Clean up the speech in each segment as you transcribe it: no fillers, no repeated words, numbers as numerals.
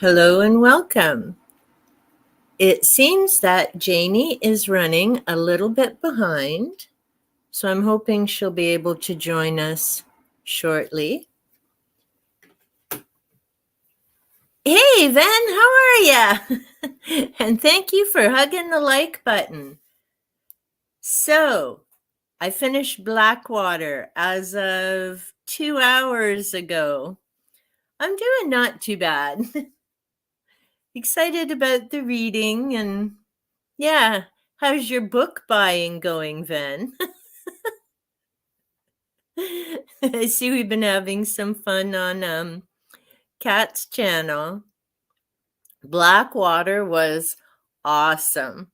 Hello and welcome. It seems that Janie is running a little bit behind, so I'm hoping she'll be able to join us shortly. Hey, Ven, how are ya? And thank you for hugging the like button. So, I finished Blackwater as of 2 hours ago. I'm doing not too bad. Excited about the reading and yeah. How's your book buying going, Ven? I see we've been having some fun on Kat's channel. Blackwater was awesome.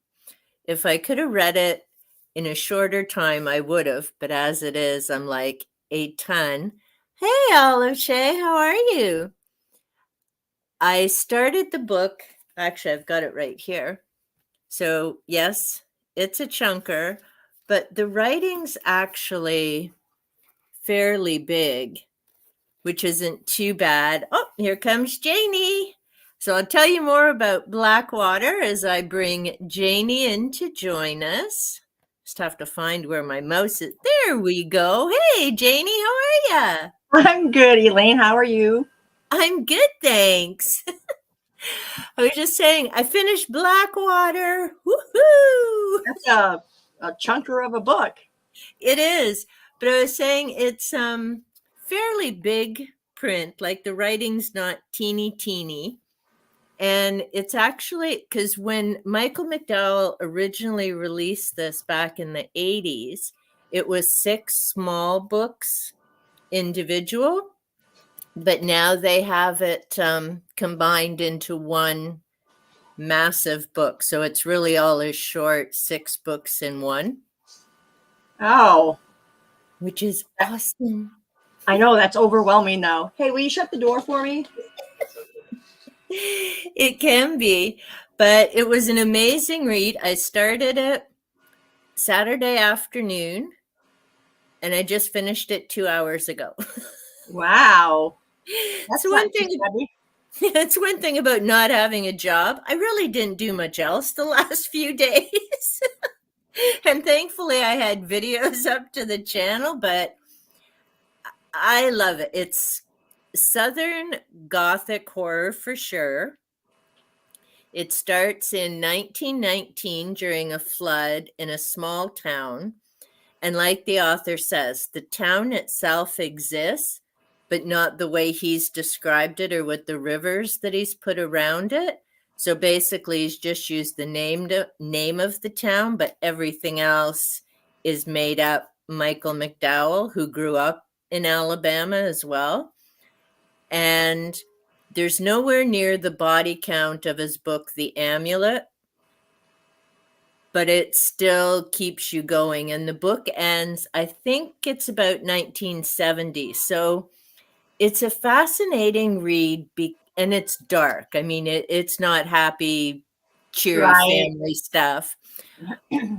If I could have read it in a shorter time, I would have. But as it is, I'm like a ton. Hey, Olive Shay, how are you? I started the book. Actually, I've got it right here. So, yes, it's a chunker, but the writing's actually fairly big, which isn't too bad. Oh, here comes Janie. So I'll tell you more about Blackwater as I bring Janie in to join us. Just have to find where my mouse is. There we go. Hey, Janie, how are ya? I'm good, Elaine. How are you? I'm good, thanks. I was just saying, I finished Blackwater. Woohoo! That's a chunker of a book. It is, but I was saying it's fairly big print, like the writing's not teeny. And it's actually because when Michael McDowell originally released this back in the 80s, it was 6 small books individual, but now they have it combined into one massive book. So it's really all a short 6 books in one, Oh, which is awesome. I know that's overwhelming now. Hey, will you shut the door for me? It can be, but it was an amazing read. I started it Saturday afternoon and I just finished it 2 hours ago. Wow. So That's not too shabby. it's one thing about not having a job. I really didn't do much else the last few days. And thankfully I had videos up to the channel, but I love it. It's Southern Gothic horror for sure. It starts in 1919 during a flood in a small town. And like the author says, the town itself exists, but not the way he's described it or with the rivers that he's put around it. So basically, he's just used the name of the town, but everything else is made up. Michael McDowell, who grew up in Alabama as well. And there's nowhere near the body count of his book, The Amulet, but it still keeps you going. And the book ends, I think it's about 1970. So it's a fascinating read, and it's dark. I mean, it's not happy, cheery Right. family stuff,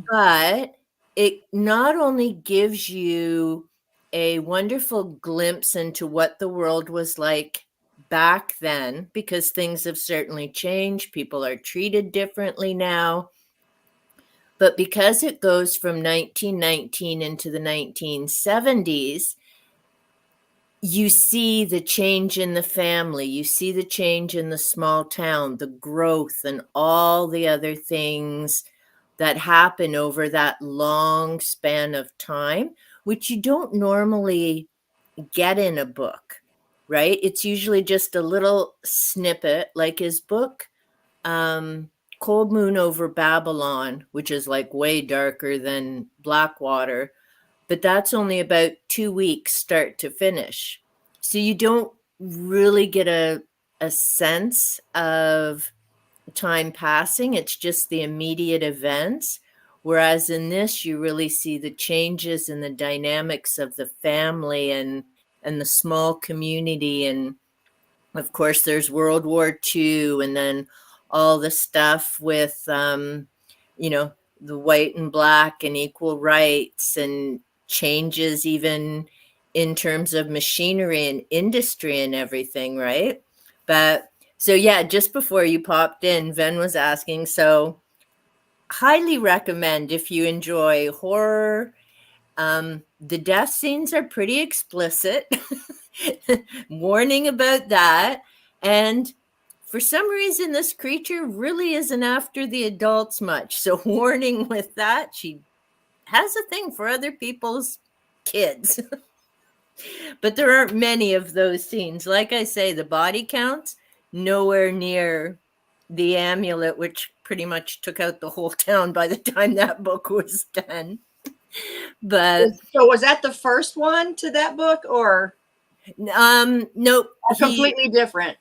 but it not only gives you a wonderful glimpse into what the world was like back then, because things have certainly changed. People are treated differently now. But because it goes from 1919 into the 1970s, you see the change in the family, you see the change in the small town, the growth, and all the other things that happen over that long span of time, which you don't normally get in a book, right? It's usually just a little snippet, like his book, Cold Moon Over Babylon, which is like way darker than Blackwater, but that's only about 2 weeks start to finish. So you don't really get a sense of time passing. It's just the immediate events. Whereas in this, you really see the changes in the dynamics of the family and the small community. And of course, there's World War II, and then all the stuff with, the white and black and equal rights and changes even in terms of machinery and industry and everything, right? But So yeah, just before you popped in, Ven was asking, so highly recommend if you enjoy horror. The death scenes are pretty explicit. Warning about that. And for some reason, this creature really isn't after the adults much. So, warning with that, she has a thing for other people's kids. But there aren't many of those scenes. Like I say, the body counts nowhere near the amulet, which pretty much took out the whole town by the time that book was done. But So was that the first one to that book, or nope, he completely different?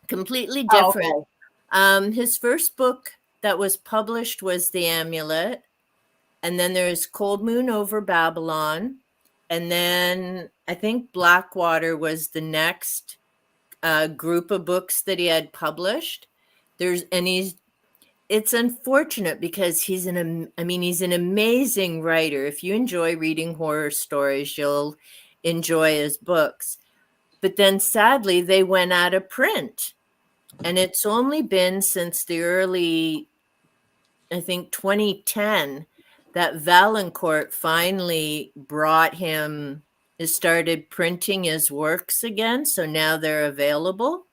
completely Oh, different. okay. His first book that was published was The Amulet, and then there's Cold Moon over Babylon, and then I think Blackwater was the next group of books that he had published. It's unfortunate because he's an amazing writer. If you enjoy reading horror stories, you'll enjoy his books. But then sadly, they went out of print. And it's only been since the early, I think, 2010 that Valancourt finally started printing his works again. So now they're available.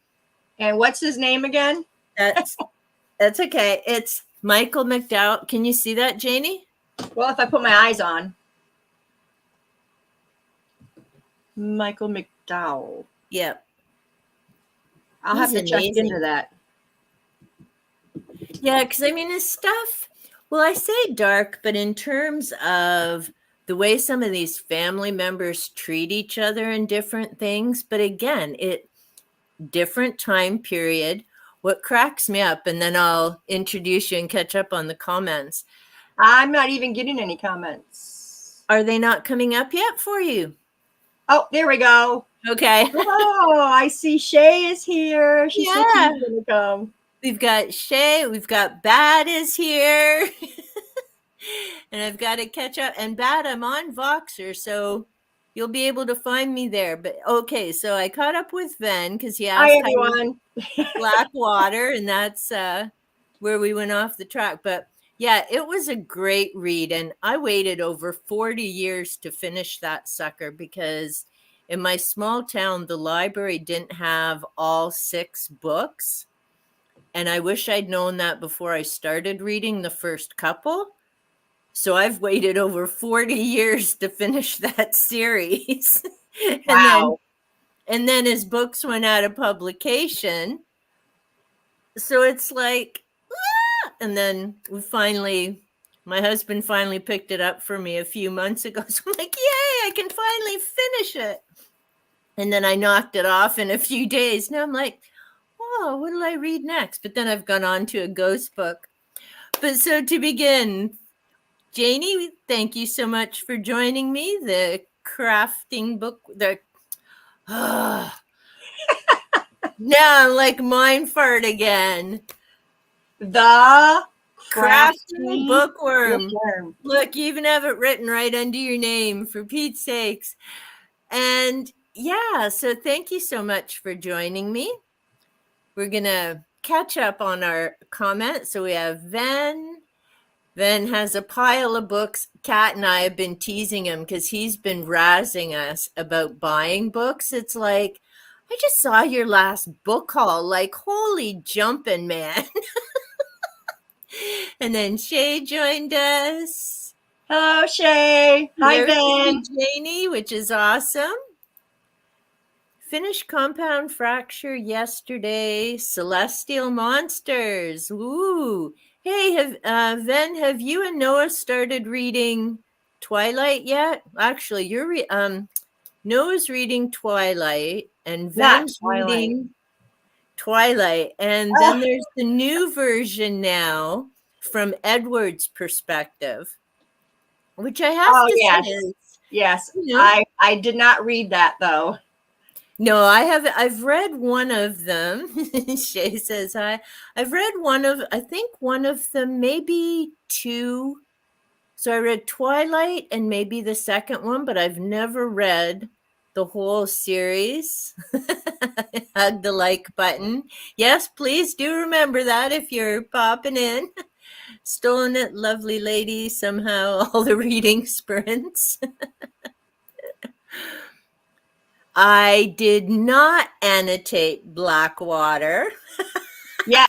And what's his name again? That's okay. It's Michael McDowell. Can you see that, Janie? Well, if I put my eyes on. Michael McDowell. Yep. I'll have to check into that. Yeah, because his stuff, well, I say dark, but in terms of the way some of these family members treat each other in different things, but again, different time period. What cracks me up, and then I'll introduce you and catch up on the comments. I'm not even getting any comments. Are they not coming up yet for you? Oh, there we go. Okay. Oh, I see Shay is here. She said she's going to come. We've got Shay. We've got Bad is here. And I've got to catch up. And Bad, I'm on Voxer, so you'll be able to find me there. But okay, so I caught up with Ven because he asked Hi, everyone. Blackwater, and that's where we went off the track. But yeah, it was a great read. And I waited over 40 years to finish that sucker because in my small town, the library didn't have all 6 books. And I wish I'd known that before I started reading the first couple. So I've waited over 40 years to finish that series. Wow. And then his books went out of publication. So it's like, and then my husband finally picked it up for me a few months ago. So I'm like, yay, I can finally finish it. And then I knocked it off in a few days. Now I'm like, oh, what will I read next? But then I've gone on to a ghost book. But so to begin, Janie, thank you so much for joining me. The crafting book, now I'm like mind fart again. The crafting bookworm. Look, you even have it written right under your name, for Pete's sakes. And yeah, so thank you so much for joining me. We're going to catch up on our comments. So we have Ven. Ven has a pile of books. Kat and I have been teasing him because he's been razzing us about buying books. It's like, I just saw your last book haul. Like, holy jumping, man. And then Shay joined us. Hello, Shay. Hi, Ven. Janie, which is awesome. Finished Compound Fracture yesterday. Celestial Monsters. Ooh. Hey, Ven, have you and Noah started reading Twilight yet? Actually, Noah's reading Twilight, and Ven's reading Twilight. And then there's the new version now from Edward's perspective, which I have to say is, yes. I did not read that though. No, I've read one of them. Shay says hi. I've read I think one of them, maybe 2. So I read Twilight and maybe the second one, but I've never read the whole series. hug the like button. Yes, please do remember that if you're popping in. Stolen it, lovely lady, somehow all the reading sprints. I did not annotate Blackwater. Yes.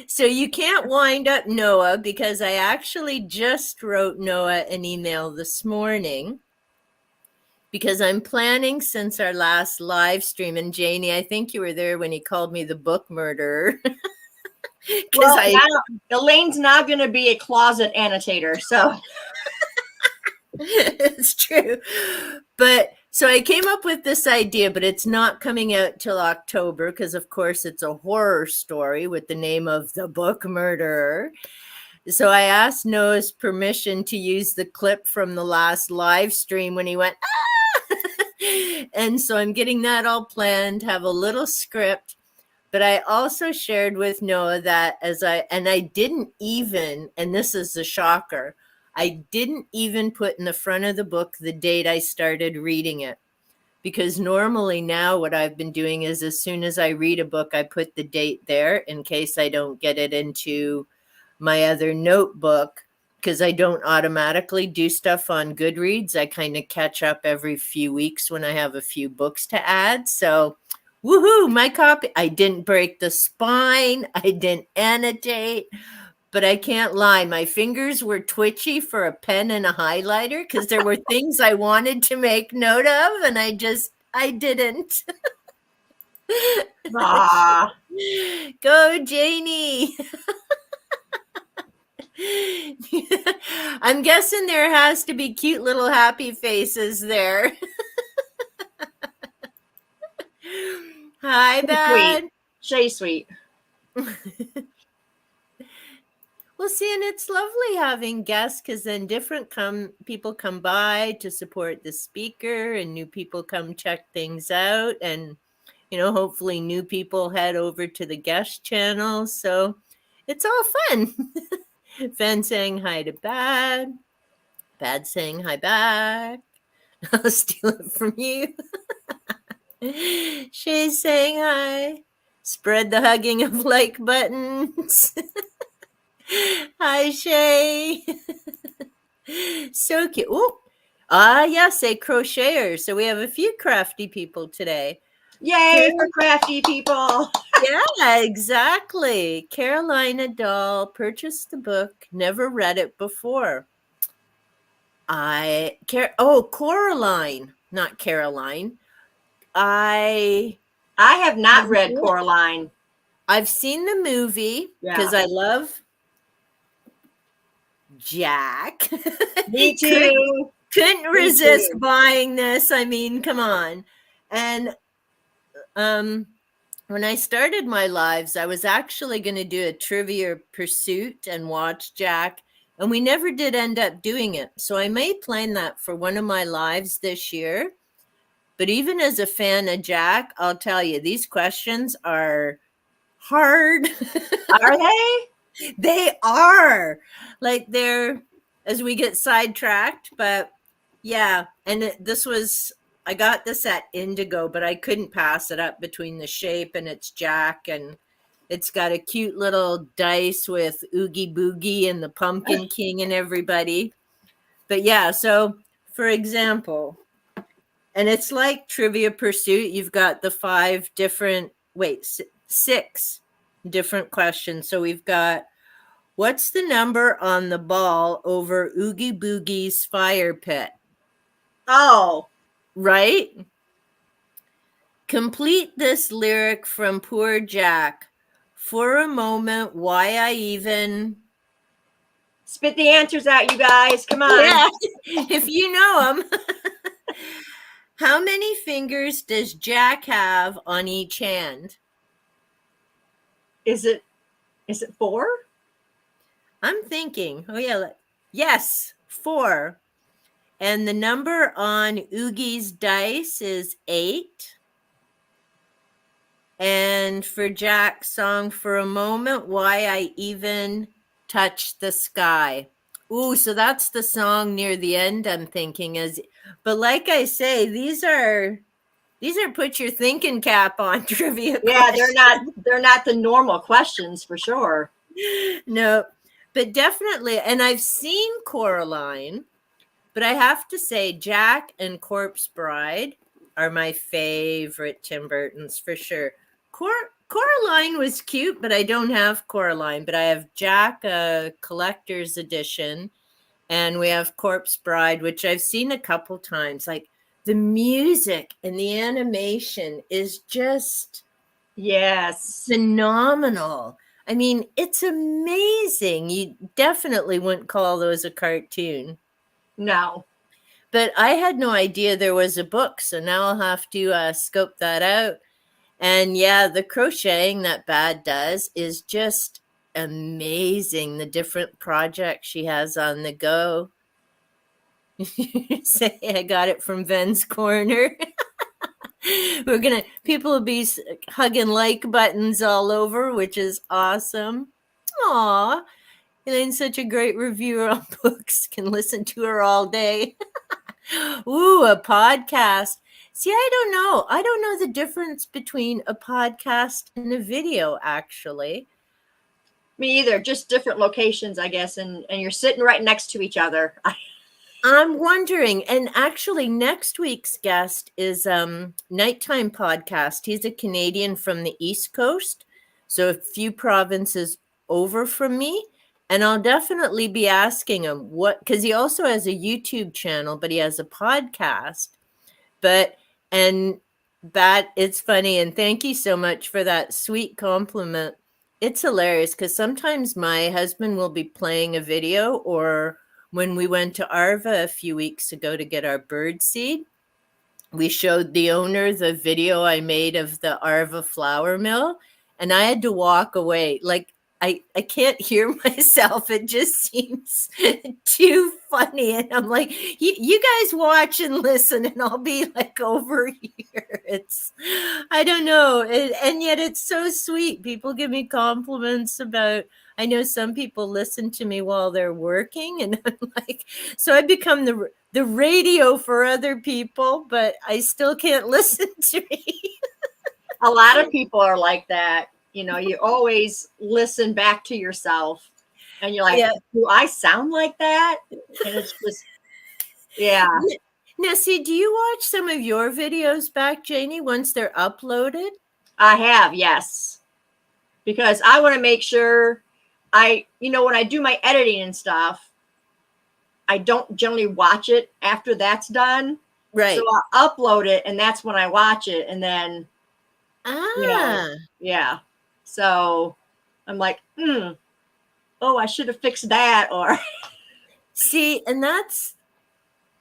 So you can't wind up Noah, because I actually just wrote Noah an email this morning, because I'm planning, since our last live stream, and Janie, I think you were there when he called me the book murderer. Well, now Elaine's now going to be a closet annotator, so. It's true. But so I came up with this idea, but it's not coming out till October, because of course it's a horror story with the name of The Book Murderer. So I asked Noah's permission to use the clip from the last live stream when he went, ah! And so I'm getting that all planned, have a little script. But I also shared with Noah that I didn't even, and this is the shocker, I didn't even put in the front of the book the date I started reading it. Because normally now what I've been doing is, as soon as I read a book, I put the date there in case I don't get it into my other notebook, because I don't automatically do stuff on Goodreads. I kind of catch up every few weeks when I have a few books to add. So woohoo, my copy. I didn't break the spine. I didn't annotate. But I can't lie, my fingers were twitchy for a pen and a highlighter, because there were things I wanted to make note of, and I didn't. Ah. Go, Janie. I'm guessing there has to be cute little happy faces there. Hi, Bad. Shay's sweet. Well, see, and it's lovely having guests, because then different people come by to support the speaker, and new people come check things out, and hopefully new people head over to the guest channel. So it's all fun. Fan saying hi to Bad. Bad saying hi back. I'll steal it from you. She's saying hi. Spread the hugging of like buttons. Hi, Shay. So cute. Oh, yes, a crocheter. So we have a few crafty people today. Yay for crafty people. Yeah, exactly. Carolina Doll purchased the book, never read it before. Coraline, not Caroline. I have not read Coraline. I've seen the movie because I love Jack. Me too. Couldn't resist buying this. I mean, come on. And when I started my lives, I was actually going to do a Trivia Pursuit and watch Jack, and we never did end up doing it. So I may plan that for one of my lives this year. But even as a fan of Jack, I'll tell you, these questions are hard. Are they? They are. Like, they're, as we get sidetracked, but yeah. And I got this at Indigo, but I couldn't pass it up between the shape and it's Jack, and it's got a cute little dice with Oogie Boogie and the Pumpkin King and everybody. But yeah, so for example, and it's like Trivia Pursuit, you've got the 6 different questions. So we've got, what's the number on the ball over Oogie Boogie's fire pit? Oh. Right? Complete this lyric from Poor Jack. For a moment, why I even... Spit the answers out, you guys. Come on. Yeah, if you know them. How many fingers does Jack have on each hand? Is it 4? I'm thinking. Oh, yeah. Yes, 4. And the number on Oogie's dice is 8. And for Jack's song, For a Moment, Why I Even Touched the Sky. Ooh, so that's the song near the end, I'm thinking. But like I say, these are These are put your thinking cap on trivia Yeah, questions. they're not the normal questions for sure. No, but definitely. And I've seen Coraline, but I have to say, Jack and Corpse Bride are my favorite Tim Burton's for sure. Coraline was cute, but I don't have Coraline, but I have Jack, a collector's edition, and we have Corpse Bride, which I've seen a couple times. Like the music and the animation is just Yes. phenomenal. I mean, it's amazing. You definitely wouldn't call those a cartoon. No. But I had no idea there was a book, so now I'll have to scope that out. And yeah, the crocheting that Bad does is just amazing. The different projects she has on the go. Say I got it from Ben's Corner. People will be hugging like buttons all over, which is awesome. Aw, Elaine's such a great reviewer on books. Can listen to her all day. Ooh, a podcast. See, I don't know. I don't know the difference between a podcast and a video, actually. Me either. Just different locations, I guess, and you're sitting right next to each other. I'm wondering, and actually, next week's guest is Nighttime Podcast. He's a Canadian from the East Coast, so a few provinces over from me. And I'll definitely be asking him what, because he also has a YouTube channel, but he has a podcast. But, and that it's funny. And thank you so much for that sweet compliment. It's hilarious because sometimes my husband will be playing a video, or when we went to Arva a few weeks ago to get our bird seed, we showed the owner the video I made of the Arva flour mill, and I had to walk away. Like, I can't hear myself. It just seems too funny. And I'm like, you guys watch and listen, and I'll be like over here. I don't know. And yet it's so sweet. People give me compliments about, I know some people listen to me while they're working, and I'm like, so I become the radio for other people, but I still can't listen to me. A lot of people are like that. You know, you always listen back to yourself and you're like, do I sound like that? And it's just, yeah. Now, see, do you watch some of your videos back, Janie, once they're uploaded? I have, yes. Because I want to make sure when I do my editing and stuff, I don't generally watch it after that's done. Right. So I'll upload it and that's when I watch it. And then, yeah. So I'm like, I should have fixed that. Or see, and that's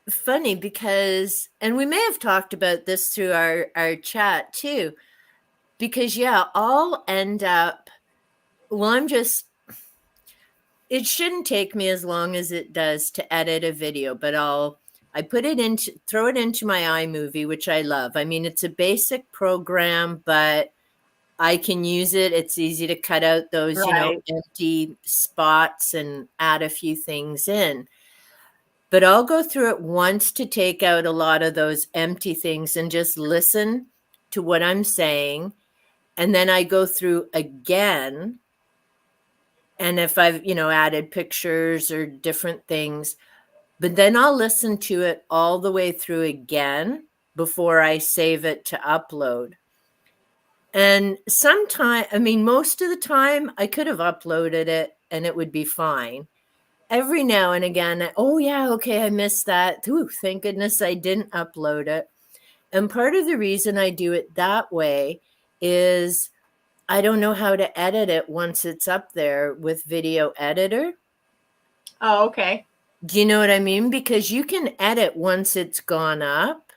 funny because, and we may have talked about this through our chat too, because I'll end up, it shouldn't take me as long as it does to edit a video, but I throw it into my iMovie, which I love. I mean, it's a basic program, but I can use it. It's easy to cut out those, empty spots and add a few things in. But I'll go through it once to take out a lot of those empty things and just listen to what I'm saying. And then I go through again. And if I've, added pictures or different things, but then I'll listen to it all the way through again before I save it to upload. And most of the time I could have uploaded it and it would be fine. Every now and again, I missed that. Ooh, thank goodness I didn't upload it. And part of the reason I do it that way is I don't know how to edit it once it's up there with Video Editor. Oh, okay. Do you know what I mean? Because you can edit once it's gone up.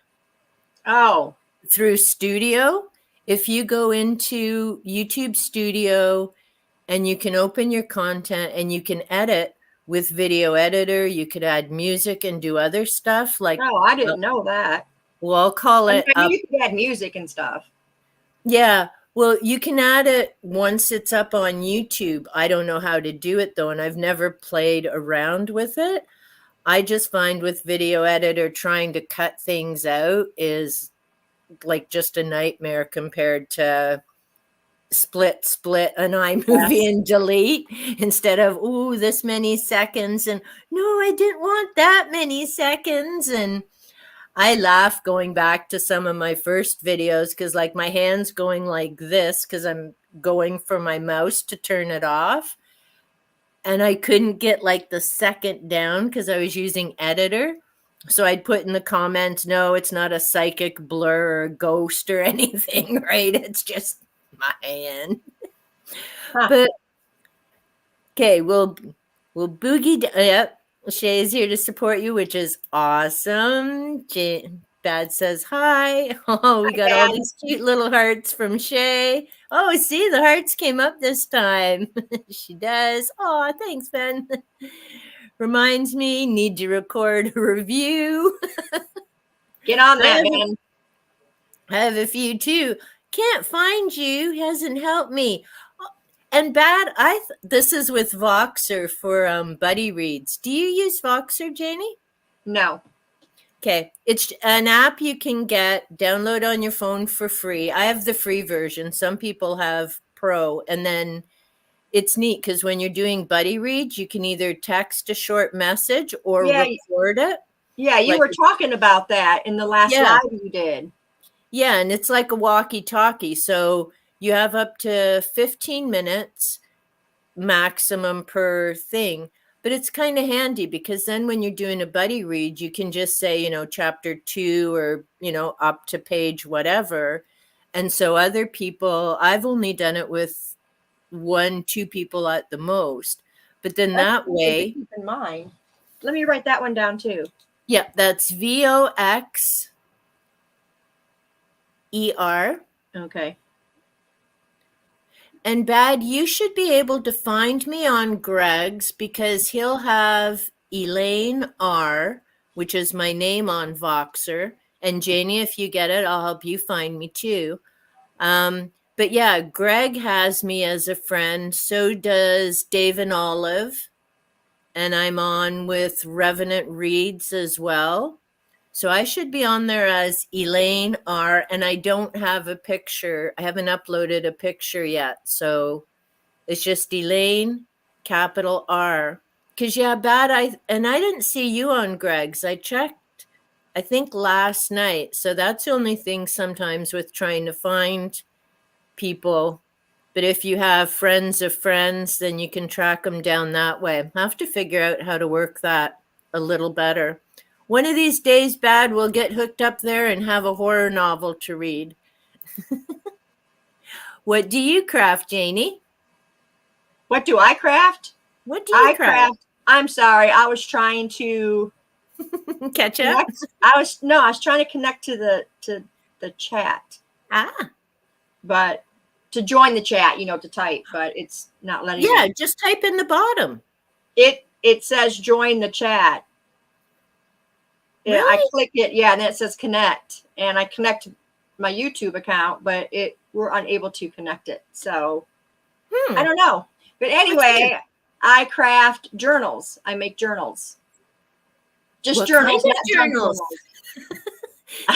Oh. Through Studio. If you go into YouTube Studio and you can open your content and you can edit with Video Editor, you could add music and do other stuff like. Oh, I didn't know that. Well, I'll call it. I mean, you could add music and stuff. Yeah. Well, you can add it once it's up on YouTube. I don't know how to do it though, and I've never played around with it. I just find with Video Editor trying to cut things out is like just a nightmare compared to split an iMovie Yes. and delete instead of, ooh, this many seconds. And no, I didn't want that many seconds. And I laugh going back to some of my first videos because, like, my hand's going like this because I'm going for my mouse to turn it off. And I couldn't get like the second down because I was using editor. So I'd put in the comments, no, it's not a psychic blur or ghost or anything, right? It's just my hand. Huh. But okay, we'll boogie. Yep, Shay's here to support you, which is awesome. Bad says hi. Oh, we Hi, got all Dad. these cute little hearts from Shay. Oh, see, the hearts came up this time. She does. Oh, thanks, Ben. Reminds me, need to record a review. Get on I that, have, man. I have a few too. Can't find you. Hasn't helped me. And bad, this is with Voxer for buddy reads. Do you use Voxer, Janie? No. Okay, it's an app you can download on your phone for free. I have the free version. Some people have pro, and then it's neat because when you're doing buddy reads, you can either text a short message or Yeah. record it. Yeah. You Like, were talking about that in the last yeah, live you did. yeah, and it's like a walkie-talkie. So you have up to 15 minutes maximum per thing. But it's kind of handy because then when you're doing a buddy read, you can just say, chapter 2 or, up to page whatever. And so other people, I've only done it with 1, 2 people at the most. But then That's that something to way, keep in mind. Let me write that one down too. yep, that's VOXER. Okay. And Bad, you should be able to find me on Greg's because he'll have Elaine R, which is my name on Voxer. And Janie, if you get it, I'll help you find me too. But yeah, Greg has me as a friend. So does Dave and Olive. And I'm on with Revenant Reads as well. So I should be on there as Elaine R. And I don't have a picture. I haven't uploaded a picture yet. So it's just Elaine, capital R. Because, yeah, I didn't see you on Greg's. I checked, I think, last night. So that's the only thing sometimes with trying to find people. But if you have friends of friends, then you can track them down that way. I have to figure out how to work that a little better. One of these days, Bad, we'll get hooked up there and have a horror novel to read. What do you craft, Janie? What do I craft? What do you craft? I'm sorry. I was trying to Catch up? I was trying to connect to the chat. Ah. But to join the chat, to type, but it's not letting Yeah, me. just type in the bottom. It says join the chat. Really? I click it, yeah, and then it says connect, and I connect my YouTube account, but we're unable to connect it. So I don't know. But anyway, I craft journals. I make journals. Just what journals, kind not of journals?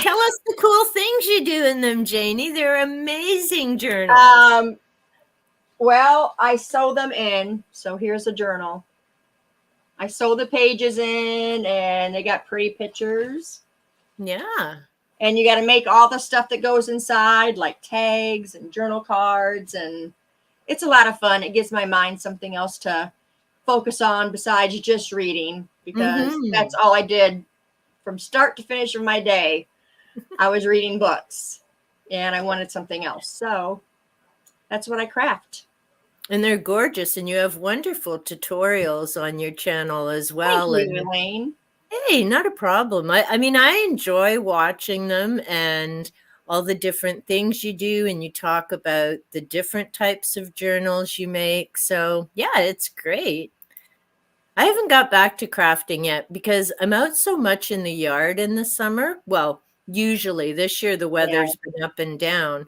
Tell us the cool things you do in them, Janie. They're amazing journals. Well, I sew them in. So here's a journal. I sew the pages in, and they got pretty pictures. Yeah. And you got to make all the stuff that goes inside, like tags and journal cards. And it's a lot of fun. It gives my mind something else to focus on besides just reading, because that's all I did from start to finish of my day. I was reading books, and I wanted something else. So that's what I craft. And they're gorgeous, and you have wonderful tutorials on your channel as well. Thank you, Elaine. Hey, not a problem. I mean, I enjoy watching them and all the different things you do, and you talk about the different types of journals you make. So, yeah, it's great. I haven't got back to crafting yet because I'm out so much in the yard in the summer. Well, usually this year the weather's been up and down,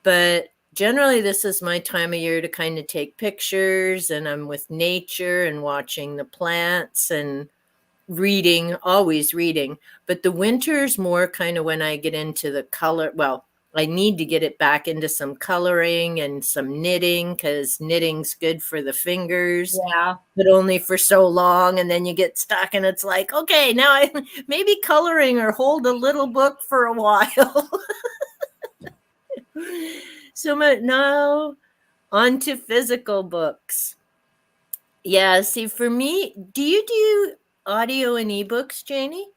but generally this is my time of year to kind of take pictures, and I'm with nature and watching the plants and reading, always reading, but the winter's more kind of when I get into the color. Well, I need to get it back into some coloring and some knitting because knitting's good for the fingers, Yeah. but only for so long. And then you get stuck and it's like, okay, now I maybe coloring or hold a little book for a while. So now on to physical books. Yeah, see, for me, do you do audio and ebooks, Janie?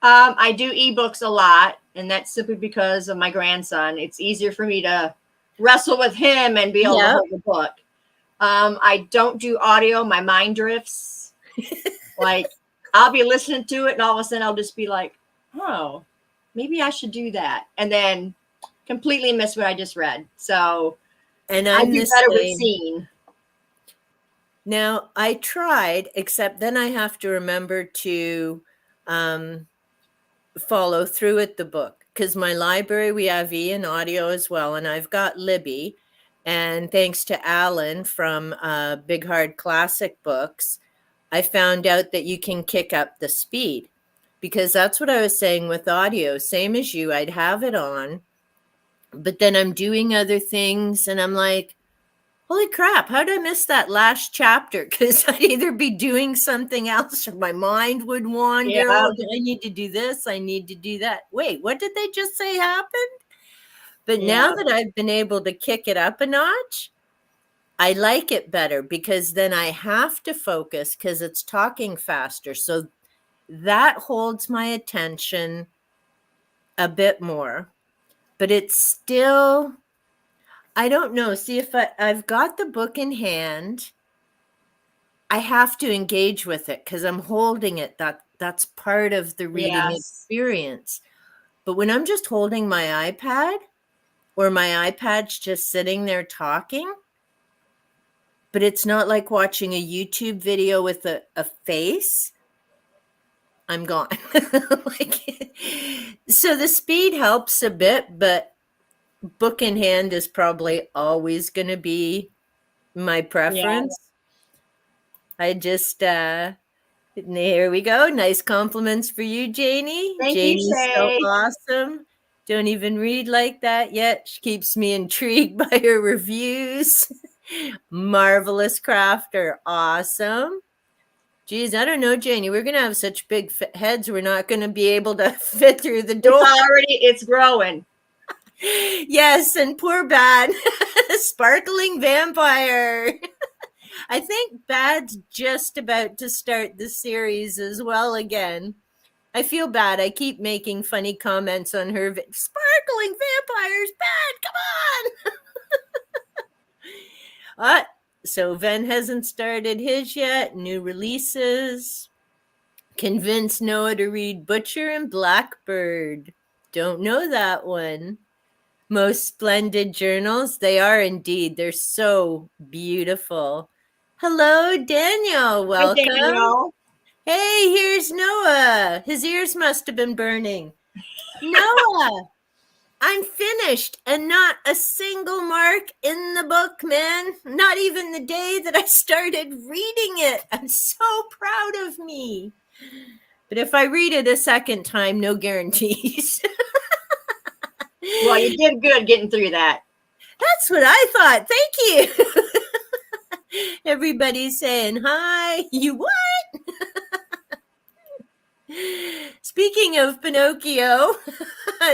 I do ebooks a lot, and that's simply because of my grandson. It's easier for me to wrestle with him and be able to Yeah. hold the book. I don't do audio. My mind drifts. Like, I'll be listening to it, and all of a sudden I'll just be like, oh, maybe I should do that. And then completely miss what I just read. So And I I'm do the better with same. seeing. Now, I tried, except then I have to remember to follow through with the book because my library, we have and audio as well. And I've got Libby. And thanks to Alan from Big Hard Classic Books, I found out that you can kick up the speed because that's what I was saying with audio. Same as you, I'd have it on, but then I'm doing other things and I'm like, holy crap, how did I miss that last chapter? Because I'd either be doing something else or my mind would wander. Yeah. Oh, I need to do this. I need to do that. Wait, what did they just say happened? But now Yeah. that I've been able to kick it up a notch, I like it better because then I have to focus because it's talking faster. So that holds my attention a bit more, but it's still, I don't know. See, if I've got the book in hand, I have to engage with it because I'm holding it. That's part of the reading Yes. experience. But when I'm just holding my iPad or my iPad's just sitting there talking, but it's not like watching a YouTube video with a face, I'm gone. Like, so the speed helps a bit, but book in hand is probably always going to be my Yeah. preference. I just here we go. Nice compliments for you, Janie. Thank you, Janie's so Shay. awesome. Don't even read like that yet. She keeps me intrigued by her reviews. Marvelous crafter. Awesome. Geez, I don't know, Janie. We're going to have such big heads. We're not going to be able to fit through the door. It's growing. Yes, and poor Bad. Sparkling vampire. I think Bad's just about to start the series as well again. I feel bad. I keep making funny comments on her. Sparkling vampires, Bad, come on. So Ven hasn't started his yet. New releases. Convince Noah to read Butcher and Blackbird. Don't know that one. Most splendid journals. They are indeed. They're so beautiful. Hello, Daniel. Hi, Welcome. Daniel. Hey, here's Noah. His ears must have been burning. Noah, I'm finished and not a single mark in the book, man. Not even the day that I started reading it. I'm so proud of me. But if I read it a second time, no guarantees. Well, you did good getting through that. That's what I thought. Thank you. Everybody's saying hi. You what? Speaking of Pinocchio,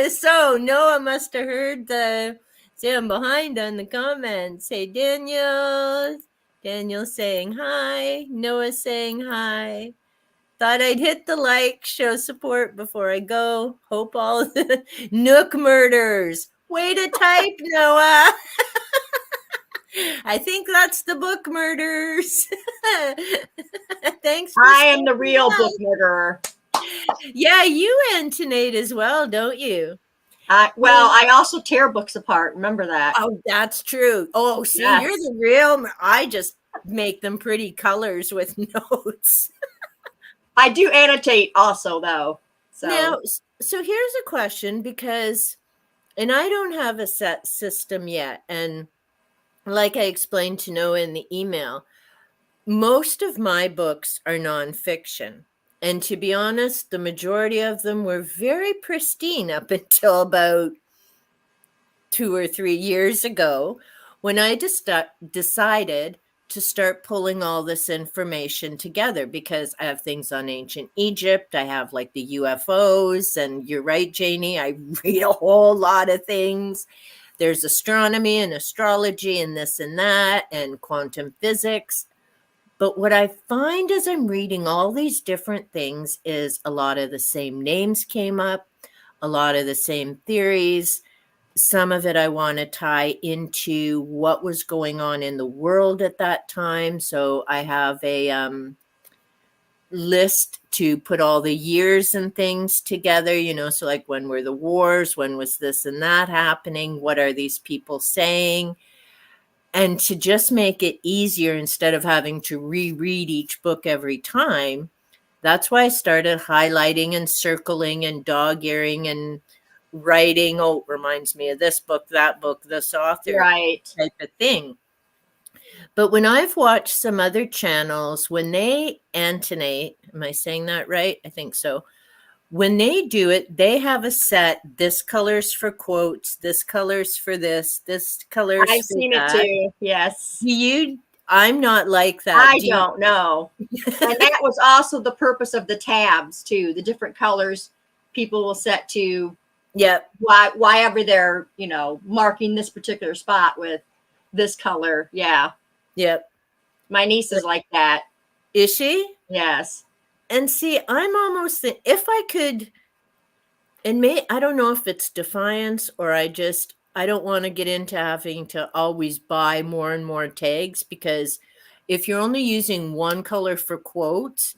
so Noah must have heard the say I'm behind on the comments. Hey Daniel. Daniel saying hi. Noah saying hi. Thought I'd hit the like, show support before I go. Hope all the Nook murders. Way to type, Noah. I think that's the book murders. Thanks. I am the real book murderer. Yeah, you intonate as well, don't you? I also tear books apart. Remember that. Oh, that's true. Oh, see, Yes. you're the real. I just make them pretty colors with notes. I do annotate also, though. So Now, so here's a question because, and I don't have a set system yet. And like I explained to Noah in the email, most of my books are nonfiction. And to be honest, the majority of them were very pristine up until about 2 or 3 years ago when I decided to start pulling all this information together, because I have things on ancient Egypt. I have like the UFOs, and you're right, Janie, I read a whole lot of things. There's astronomy and astrology and this and that and quantum physics. But what I find as I'm reading all these different things is a lot of the same names came up, a lot of the same theories. Some of it I want to tie into what was going on in the world at that time. So I have a list to put all the years and things together, so like, when were the wars? When was this and that happening? What are these people saying? And to just make it easier, instead of having to reread each book every time, that's why I started highlighting and circling and dog-earing and writing, oh, reminds me of this book, that book, this author, Right. type of thing. But when I've watched some other channels, when they annotate, am I saying that right? I think so. When they do it, they have a set, this color's for quotes, this color's for this color's I've for seen it that. too. Yes. I'm not like that. I don't know. And that was also the purpose of the tabs too. The different colors people will set to, Yep. why ever they're, marking this particular spot with this color. Yeah. Yep. My niece is like that. Is she? Yes. And see, I'm almost, if I could, and I don't know if it's defiance, or I don't want to get into having to always buy more and more tags, because if you're only using one color for quotes,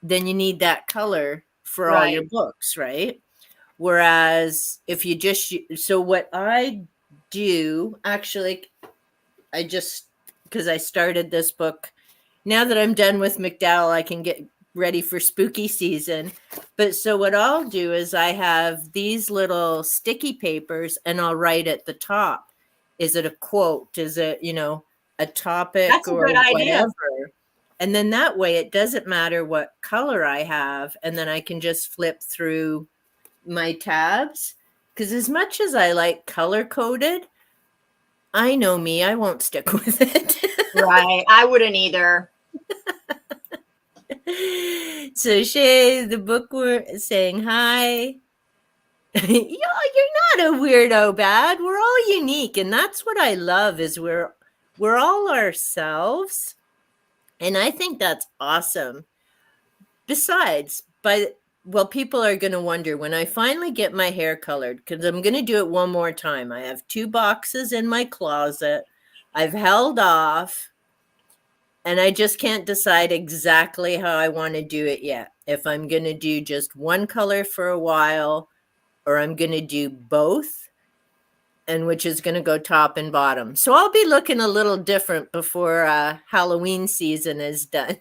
then you need that color for all your Right. books, right? Whereas if you just, so what I do, actually, because I started this book, now that I'm done with McDowell, I can get ready for spooky season. But so what I'll do is I have these little sticky papers, and I'll write at the top, is it a quote? Is it, a topic That's a or good idea. whatever? And then that way it doesn't matter what color I have. And then I can just flip through my tabs. Because as much as I like color coded, I know me, I won't stick with it. Right. I wouldn't either. So Shay, the bookworm, saying hi. You're not a weirdo, Bad. We're all unique, and that's what I love, is we're all ourselves, and I think that's awesome. Besides, people are going to wonder when I finally get my hair colored, because I'm going to do it one more time. I have 2 boxes in my closet. I've held off. And I just can't decide exactly how I want to do it yet. If I'm going to do just one color for a while, or I'm going to do both, and which is going to go top and bottom. So I'll be looking a little different before Halloween season is done.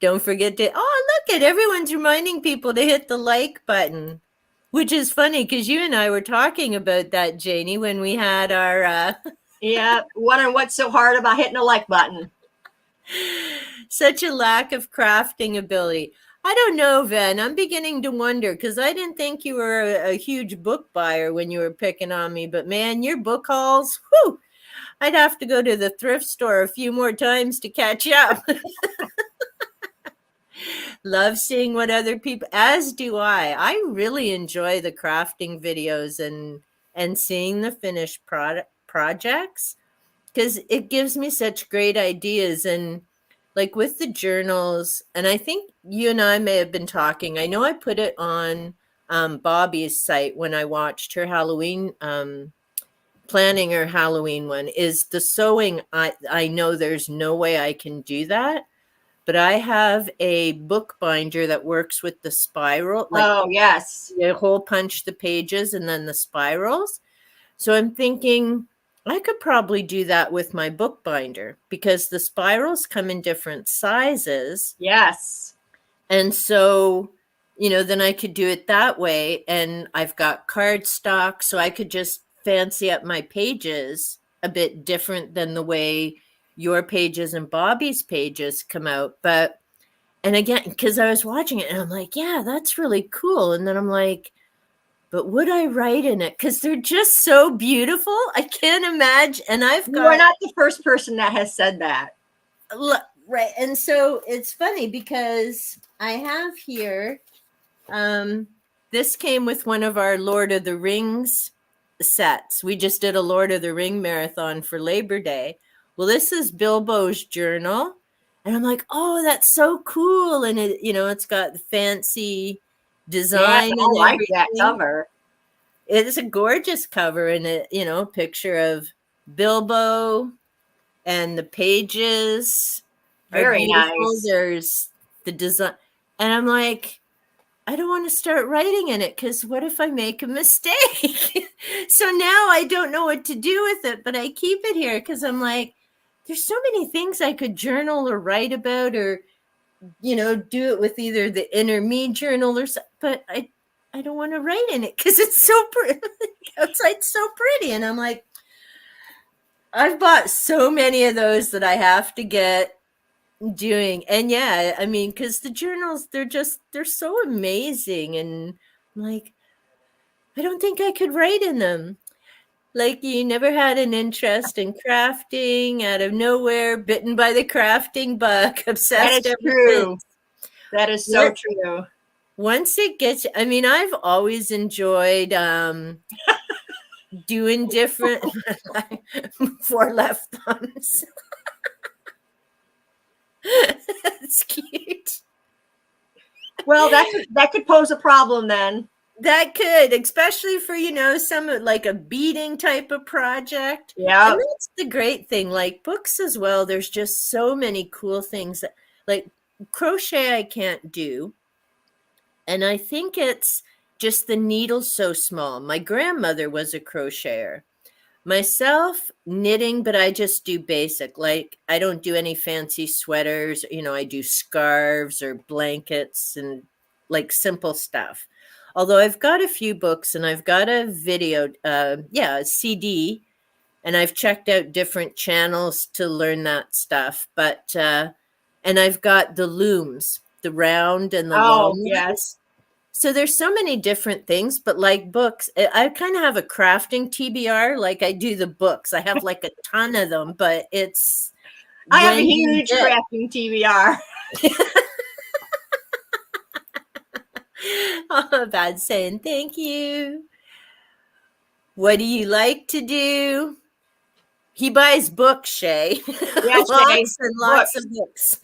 Don't forget to, look at everyone's reminding people to hit the like button, which is funny because you and I were talking about that, Janie, when we had our Yeah. Wondering what's so hard about hitting the like button. such a lack of crafting ability. I don't know, Ven. I'm beginning to wonder, because I didn't think you were a huge book buyer when you were picking on me. But man, your book hauls, whew, I'd have to go to the thrift store a few more times to catch up. Love seeing what other people, as do I. I really enjoy the crafting videos and seeing the finished projects, because it gives me such great ideas. And like with the journals, and I think you and I may have been talking, I know I put it on Bobby's site when I watched her Halloween, planning her Halloween one, is the sewing. I know there's no way I can do that, but I have a bookbinder that works with the spiral, like, Oh, yes. you hole punch the pages and then the spirals. So I'm thinking I could probably do that with my bookbinder, because the spirals come in different sizes. Yes. And so, then I could do it that way. And I've got cardstock, so I could just fancy up my pages a bit different than the way your pages and Bobby's pages come out. But And again, because I was watching it and I'm like, yeah, that's really cool. And then I'm like, but would I write in it? Because they're just so beautiful. I can't imagine. And You are not the first person that has said that. Right. And so it's funny because I have here, this came with one of our Lord of the Rings sets. We just did a Lord of the Ring marathon for Labor Day. Well, this is Bilbo's journal. And I'm like, oh, that's so cool. And it, it's got the fancy design Yeah, I and like everything. that cover. It's a gorgeous cover, and it, picture of Bilbo, and the pages are Very beautiful. nice. There's the design, and I'm like, I don't want to start writing in it because what if I make a mistake? So now I don't know what to do with it, but I keep it here because I'm like, there's so many things I could journal or write about, or do it with either the inner me journal or something. But I don't want to write in it because it's so pretty. Outside's so pretty, and I'm like, I've bought so many of those that I have to get doing. And yeah, I mean, because the journals, they're so amazing. And I'm like, I don't think I could write in them. Like, you never had an interest in crafting, out of nowhere, bitten by the crafting bug, That obsessed is ever true. since. That is so true. Once it gets, I mean, I've always enjoyed doing different 4 left thumbs. It's cute. Well, that could pose a problem then. That could, especially for, some like a beading type of project. Yeah. And that's the great thing. Like books as well, there's just so many cool things that, like crochet I can't do. And I think it's just the needle's so small. My grandmother was a crocheter. Myself, knitting, but I just do basic. Like I don't do any fancy sweaters. I do scarves or blankets and like simple stuff. Although I've got a few books and I've got a video, a CD, and I've checked out different channels to learn that stuff. But and I've got the looms, the round and the long Oh, ones. yes. So there's so many different things, but like books, I kind of have a crafting TBR. Like I do the books. I have like a ton of them, but it's I have a when you huge get crafting TBR. oh, bad saying thank you. What do you like to do? He buys books, Shay. Yeah, Shay, Lots and lots books. of books.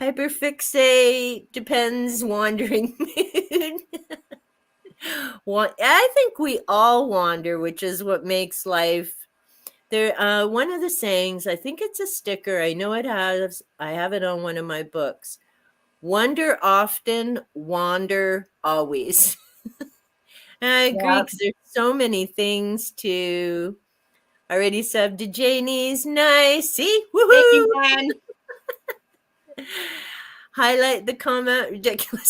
Hyperfixate, depends, wandering mood. Well, I think we all wander, which is what makes life. There, one of the sayings, I think it's a sticker. I know it has. I have it on one of my books. Wonder often, wander always. And I agree because there's so many things to. Already subbed to Janie's. Nice. See? Woohoo! Thank you, Gwen. Highlight the comment. Ridiculous.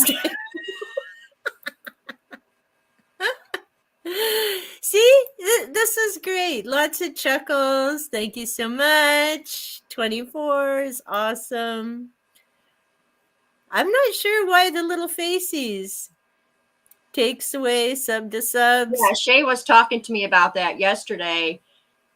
See? This is great. Lots of chuckles. Thank you so much. 24 is awesome. I'm not sure why the little faces takes away sub to subs. Yeah, Shay was talking to me about that yesterday.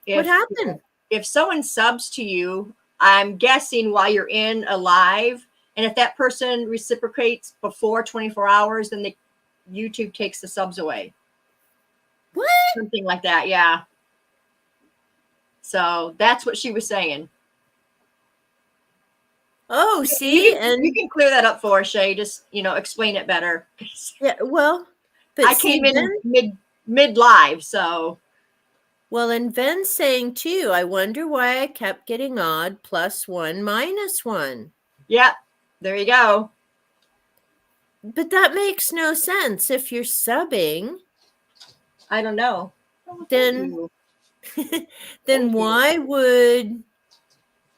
What happened? If someone subs to you, I'm guessing while you're in a live, and if that person reciprocates before 24 hours, then YouTube takes the subs away. What? Something like that, yeah. So that's what she was saying. Oh, see, you can clear that up for us, Shay. Just explain it better. Yeah, well, but I came in mid live, so. Well, and Ven's saying too, I wonder why I kept getting odd +1 -1. Yep, there you go. But that makes no sense. If you're subbing, I don't know. Then why would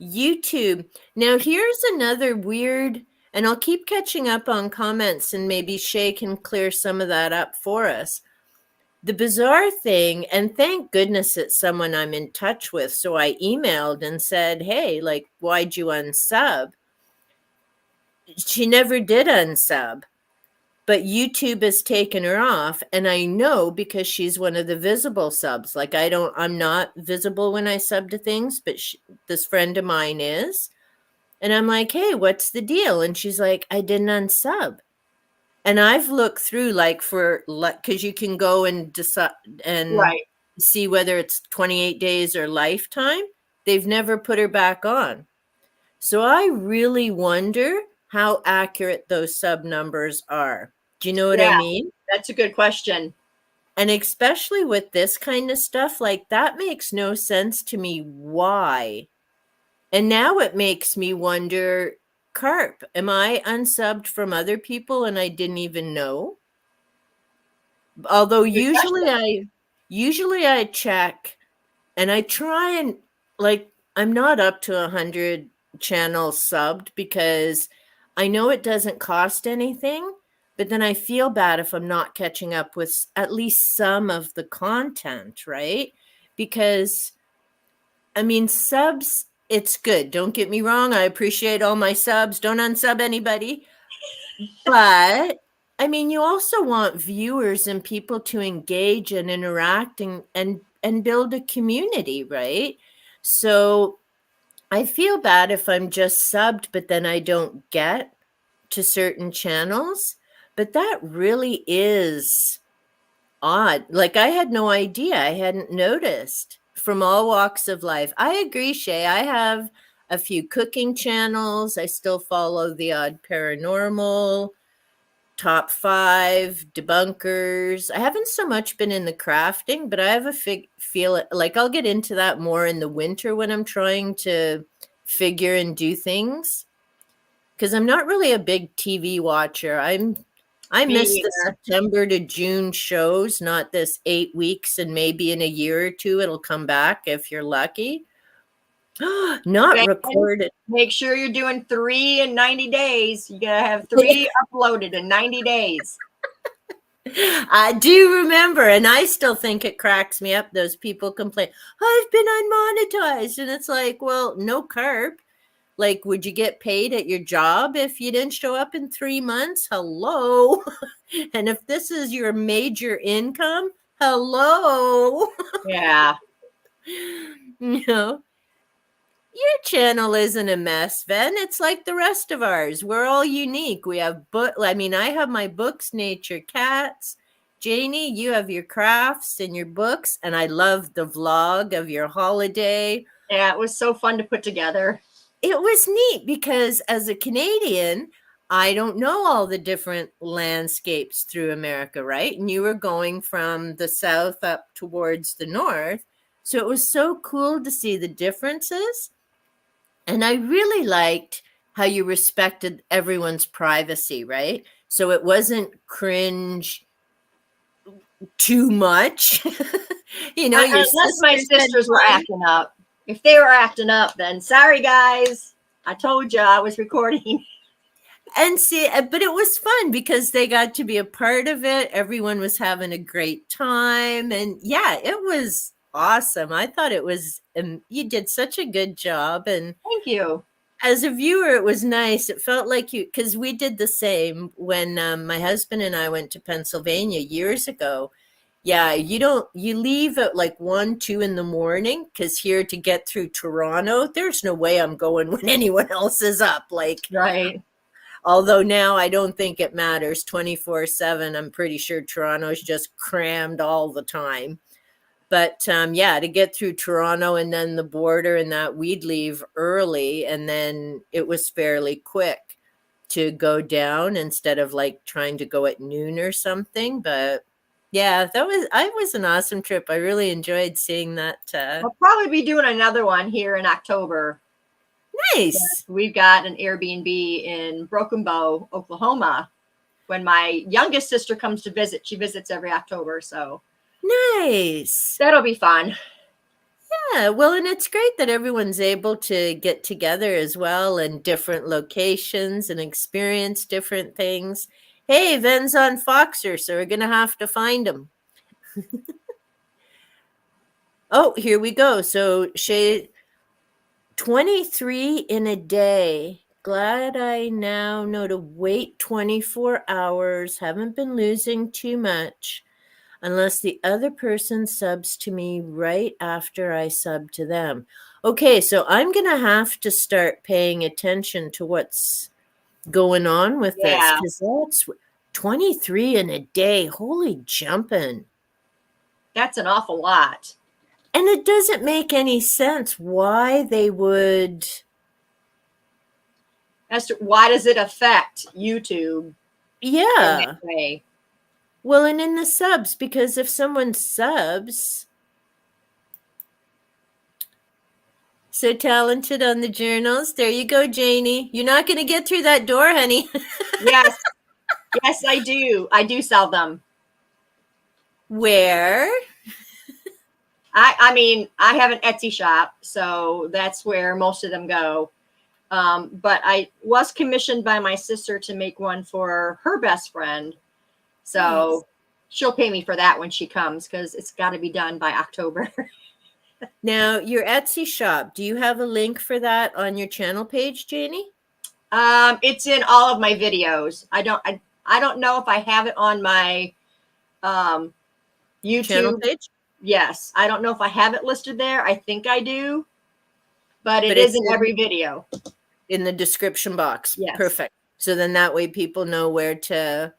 YouTube? Now, here's another weird, and I'll keep catching up on comments and maybe Shay can clear some of that up for us. the bizarre thing, and thank goodness it's someone I'm in touch with. So I emailed and said, hey, like, why'd you unsub? She never did unsub, but YouTube has taken her off. And I know because she's one of the visible subs. Like, I'm not visible when I sub to things, but this friend of mine is. And I'm like, hey, what's the deal? And she's like, I didn't unsub. And I've looked through like because you can go and decide and Right. see whether it's 28 days or lifetime. They've never put her back on. So I really wonder how accurate those sub numbers are. Do you know what I Yeah, mean? that's a good question. And especially with this kind of stuff, like that makes no sense to me. Why? And now it makes me wonder, Carp, am I unsubbed from other people and I didn't even know? Although Good question. usually I check and I try and like I'm not up to 100 channels subbed because I know it doesn't cost anything, but then I feel bad if I'm not catching up with at least some of the content, right? Because I mean, subs, it's good. Don't get me wrong. I appreciate all my subs. Don't unsub anybody. But I mean, you also want viewers and people to engage and interact and build a community, right? So I feel bad if I'm just subbed, but then I don't get to certain channels. But that really is odd. Like I had no idea. I hadn't noticed from all walks of life. I agree, Shay. I have a few cooking channels. I still follow the odd paranormal, top five, debunkers. I haven't so much been in the crafting, but I have a feel like I'll get into that more in the winter when I'm trying to figure and do things. Because I'm not really a big TV watcher. I Me miss the either. September to June shows, not this 8 weeks and maybe in a year or two it'll come back if you're lucky. Not Then recorded. make sure you're doing 3 in 90 days. You gotta have 3 uploaded in 90 days. I do remember, and I still think it cracks me up. Those people complain, I've been unmonetized. And it's like, well, no carp. Like, would you get paid at your job if you didn't show up in 3 months? Hello. And if this is your major income, hello. Yeah. You know, your channel isn't a mess, Ven. It's like the rest of ours. We're all unique. We have I mean, I have my books, nature, cats. Janie, you have your crafts and your books, and I love the vlog of your holiday. Yeah, it was so fun to put together. It was neat because as a Canadian, I don't know all the different landscapes through America, right? And you were going from the south up towards the north. So it was so cool to see the differences. And I really liked how you respected everyone's privacy, right? So it wasn't cringe too much. Your Unless my sister said sisters were fine. acting up. If they were acting up, then sorry, guys. I told you I was recording. And see, but it was fun because they got to be a part of it. Everyone was having a great time. And yeah, it was awesome. I thought it was, you did such a good job. And Thank you. as a viewer, it was nice. It felt like because we did the same when my husband and I went to Pennsylvania years ago. Yeah, you leave at like 1, 2 in the morning because here to get through Toronto, there's no way I'm going when anyone else is up. Like, Right. although now I don't think it matters 24/7. I'm pretty sure Toronto's just crammed all the time. But yeah, to get through Toronto and then the border and that, we'd leave early and then it was fairly quick to go down instead of like trying to go at noon or something. But yeah, I was an awesome trip. I really enjoyed seeing that. I'll probably be doing another one here in October. Nice. We've got an Airbnb in Broken Bow, Oklahoma. When my youngest sister comes to visit, she visits every October. So Nice. that'll be fun. Yeah, well, and it's great that everyone's able to get together as well in different locations and experience different things. Hey, Ven's on Foxer, so we're going to have to find him. Oh, here we go. So Shay, 23 in a day. Glad I now know to wait 24 hours. Haven't been losing too much unless the other person subs to me right after I sub to them. Okay, so I'm going to have to start paying attention to what's going on with this Yeah, because that's 23 in a day. Holy jumping. that's an awful lot. And it doesn't make any sense why they would. As to why does it affect YouTube in that Yeah. way? Well, and in the subs, because if someone subs, so talented on the journals. There you go, Janie. You're not going to get through that door, honey. Yes, yes, I do. I do sell them. Where? I mean, I have an Etsy shop, so that's where most of them go. But I was commissioned by my sister to make one for her best friend. So Nice. she'll pay me for that when she comes because it's got to be done by October. Now, your Etsy shop, do you have a link for that on your channel page, Janie? It's in all of my videos. I don't know if I have it on my Channel YouTube. page? Yes, I don't know if I have it listed there. I think I do, but it But is it's in every video. in the description box. Yes. Perfect. So then that way people know where to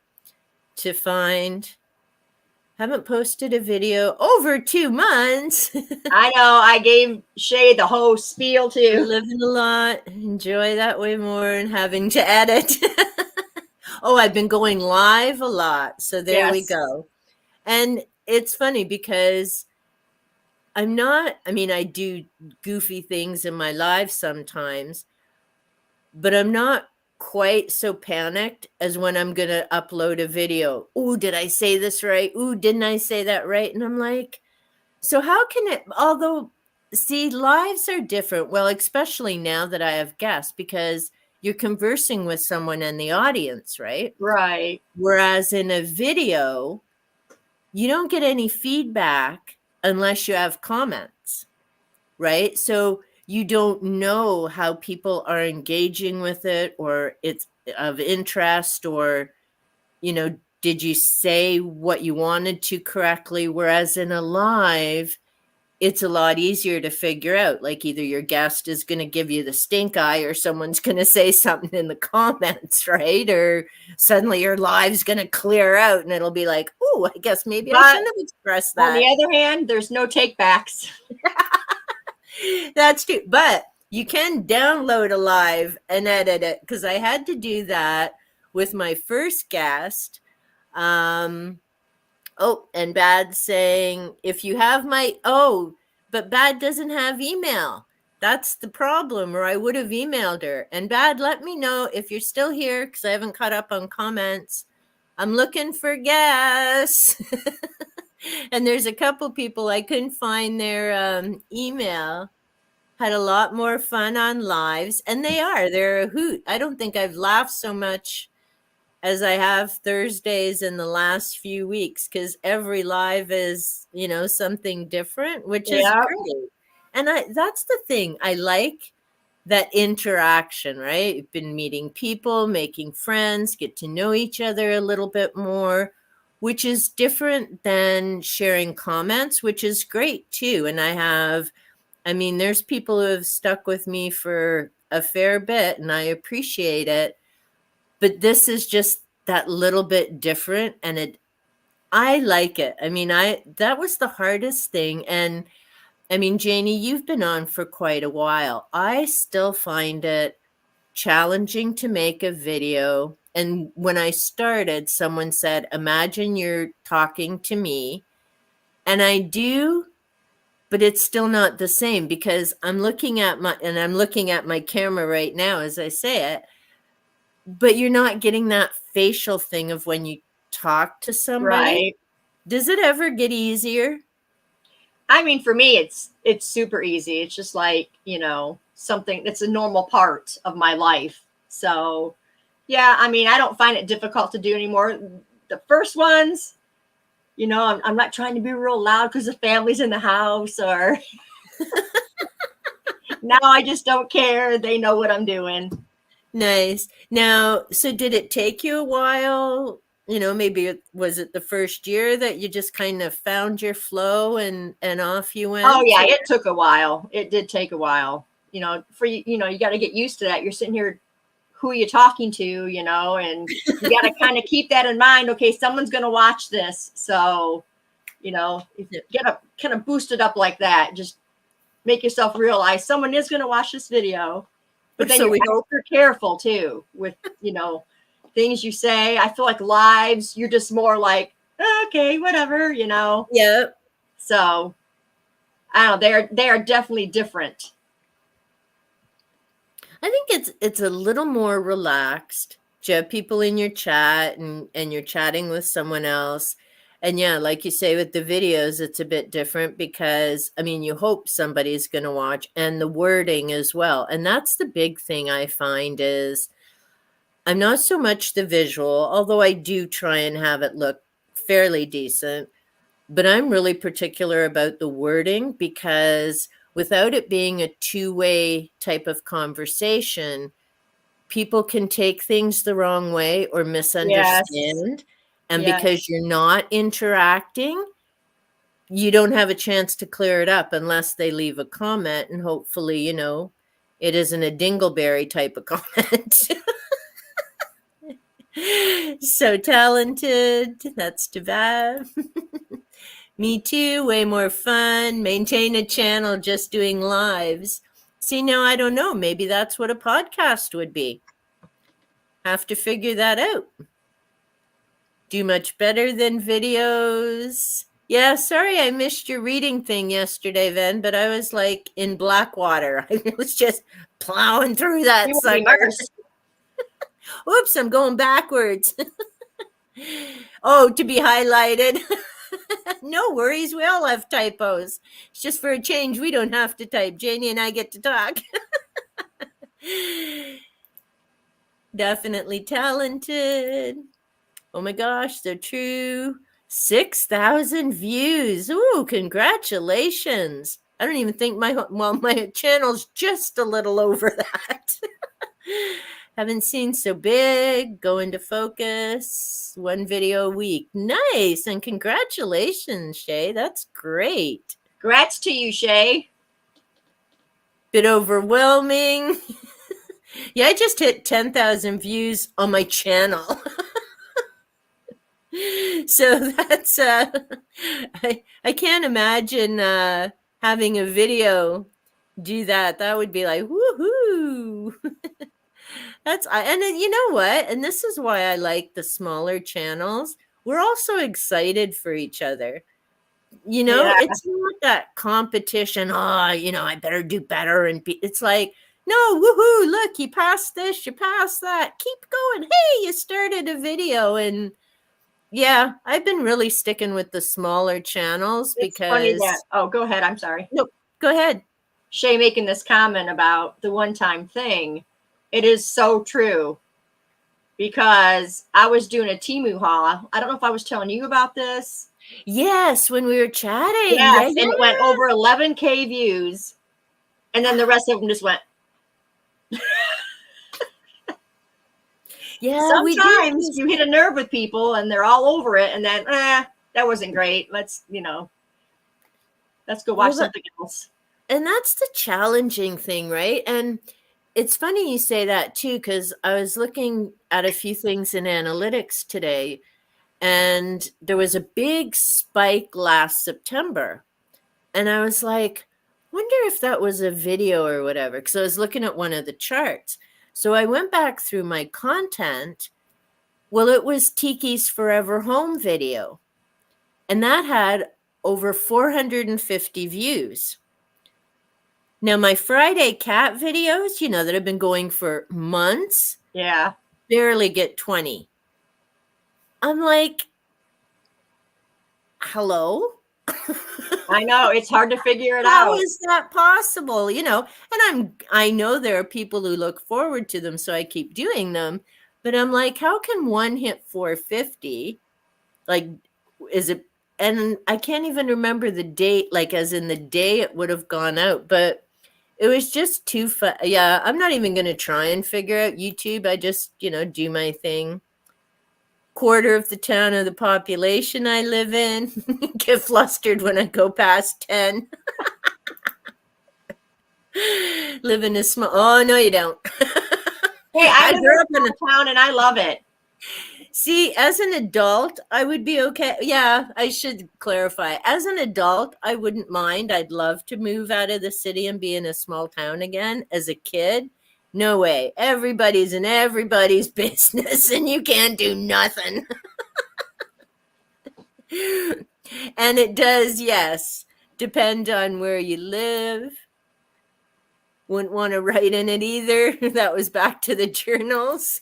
find. Haven't posted a video over 2 months. I know. I gave Shay the whole spiel too. Living a lot, enjoy that way more and having to edit. Oh, I've been going live a lot. So there we Yes. go. And it's funny because I mean, I do goofy things in my live sometimes, but I'm not quite so panicked as when I'm going to upload a video. Ooh, did I say this right? Ooh, didn't I say that right? And I'm like, so how can it, although, see, lives are different. Well, especially now that I have guests, because you're conversing with someone in the audience, right? Right. Whereas in a video, you don't get any feedback unless you have comments, right? So you don't know how people are engaging with it or it's of interest or, did you say what you wanted to correctly? Whereas in a live, it's a lot easier to figure out. Like either your guest is going to give you the stink eye or someone's going to say something in the comments, right? Or suddenly your live's going to clear out and it'll be like, oh, I guess maybe I But shouldn't have expressed on that. the other hand, there's no takebacks. That's true. But you can download a live and edit it because I had to do that with my first guest. Oh, and Bad saying, if you have but Bad doesn't have email. That's the problem, or I would have emailed her. And Bad, let me know if you're still here because I haven't caught up on comments. I'm looking for guests. And there's a couple people I couldn't find their email. Had a lot more fun on lives, and they're a hoot. I don't think I've laughed so much as I have Thursdays in the last few weeks because every live is, something different, which is Yeah. great. And that's the thing. I like that interaction, right? You've been meeting people, making friends, get to know each other a little bit more, which is different than sharing comments, which is great too. And there's people who have stuck with me for a fair bit and I appreciate it. But this is just that little bit different and I like it. That was the hardest thing. And Janie, you've been on for quite a while. I still find it challenging to make a video. And when I started, someone said, imagine you're talking to me. And I do, but it's still not the same because I'm looking at my camera right now as I say it, but you're not getting that facial thing of when you talk to somebody. Right. Does it ever get easier? I mean, for me, it's super easy. It's just like, something that's a normal part of my life. So yeah, I don't find it difficult to do anymore. The first ones, I'm not trying to be real loud because the family's in the house, or now I just don't care. They know what I'm doing. Nice. Now, so did it take you a while? Maybe was it the first year that you just kind of found your flow and off you Oh went? yeah, it took a while. It did take a while. You got to get used to that. You're sitting here, who are you talking to, and you got to kind of keep that in mind. Okay, someone's going to watch this. So, if you get up, kind of boost it up like that, just make yourself realize someone is going to watch this video. But then So you're we hope. extra careful too with, things you say. I feel like lives, you're just more like, okay, whatever, Yeah. So I don't know, they are definitely different. I think it's a little more relaxed. You have people in your chat and you're chatting with someone else. And yeah, like you say with the videos, it's a bit different because you hope somebody's going to watch, and the wording as well. And that's the big thing I find is I'm not so much the visual, although I do try and have it look fairly decent, but I'm really particular about the wording because without it being a two-way type of conversation, people can take things the wrong way or Yes. misunderstand. And Yes. because you're not interacting, you don't have a chance to clear it up unless they leave a comment. And hopefully, it isn't a dingleberry type of comment. So talented. That's too bad. Me too. Way more fun. Maintain a channel just doing lives. See, now I don't know. Maybe that's what a podcast would be. Have to figure that out. Do much better than videos. Yeah, sorry I missed your reading thing yesterday, Ven, but I was like in Blackwater. I was just plowing through that You want to be sucker. Mars. Oops, I'm going backwards. Oh, to be highlighted. No worries, we all have typos. It's just for a change, we don't have to type. Janie and I get to talk. Definitely talented. Oh my gosh, they're true. 6,000 views. Ooh, congratulations. I don't even think my channel's just a little over that. Haven't seen so big. Go into focus. One video a week. Nice. And congratulations, Shay. That's great. Congrats to you, Shay. Bit overwhelming. Yeah, I just hit 10,000 views on my channel. So that's I can't imagine having a video do that. That would be like woohoo. And then you know what? And this is why I like the smaller channels. We're also excited for each other. Yeah. It's not that competition. Oh, I better do better. It's like, no, woohoo, look, you passed this, you passed that. Keep going. Hey, you started a video. And yeah, I've been really sticking with the smaller channels It's funny because. that, oh, go ahead. I'm sorry. No, go ahead. Shay making this comment about the one-time thing. It is so true, because I was doing a Temu haul. I don't know if I was telling you about this. Yes, when we were chatting. Yes, Yeah. and it went over 11K views, and then the rest of them just went. Yeah, sometimes you hit a nerve with people and they're all over it, and then that wasn't great. Let's go watch something else. And that's the challenging thing, right? And it's funny you say that too, because I was looking at a few things in analytics today, and there was a big spike last September. And I was like, wonder if that was a video or whatever, because I was looking at one of the charts. So I went back through my content. Well, it was Tiki's Forever Home video, and that had over 450 views. Now, my Friday cat videos, that have been going for months, Yeah, barely get 20. I'm like, hello? I know, it's hard to figure it How out. is that possible? And I know there are people who look forward to them, so I keep doing them. But I'm like, how can one hit 450? Like, is it and I can't even remember the date, like as in the day it would have gone out, but it was just too fun. Yeah, I'm not even going to try and figure out YouTube. I just, do my thing. Quarter of the town of the population I live in. Get flustered when I go past 10. Live in a small. Oh no, you don't. Hey, I I live grew up in in. a town and I love it. See, as an adult, I would be okay. Yeah, I should clarify. As an adult, I wouldn't mind. I'd love to move out of the city and be in a small town again. As a kid, no way. Everybody's in everybody's business and you can't do nothing. And it does, yes, depend on where you live. Wouldn't want to write in it either. That was back to the journals.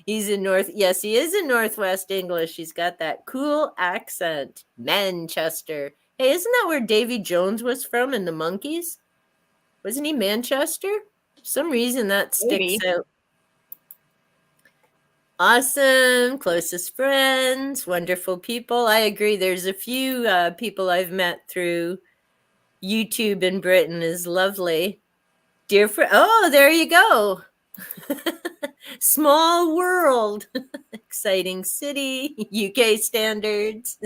He's in yes, he is in Northwest English. He's got that cool accent. Manchester. Hey, isn't that where Davy Jones was from in the Monkees? Wasn't he Manchester? For some reason that sticks out. Awesome. Closest friends. Wonderful people. I agree. There's a few people I've met through YouTube in Britain is lovely. Dear friend. Oh, there you go. Small world. Exciting city. UK standards.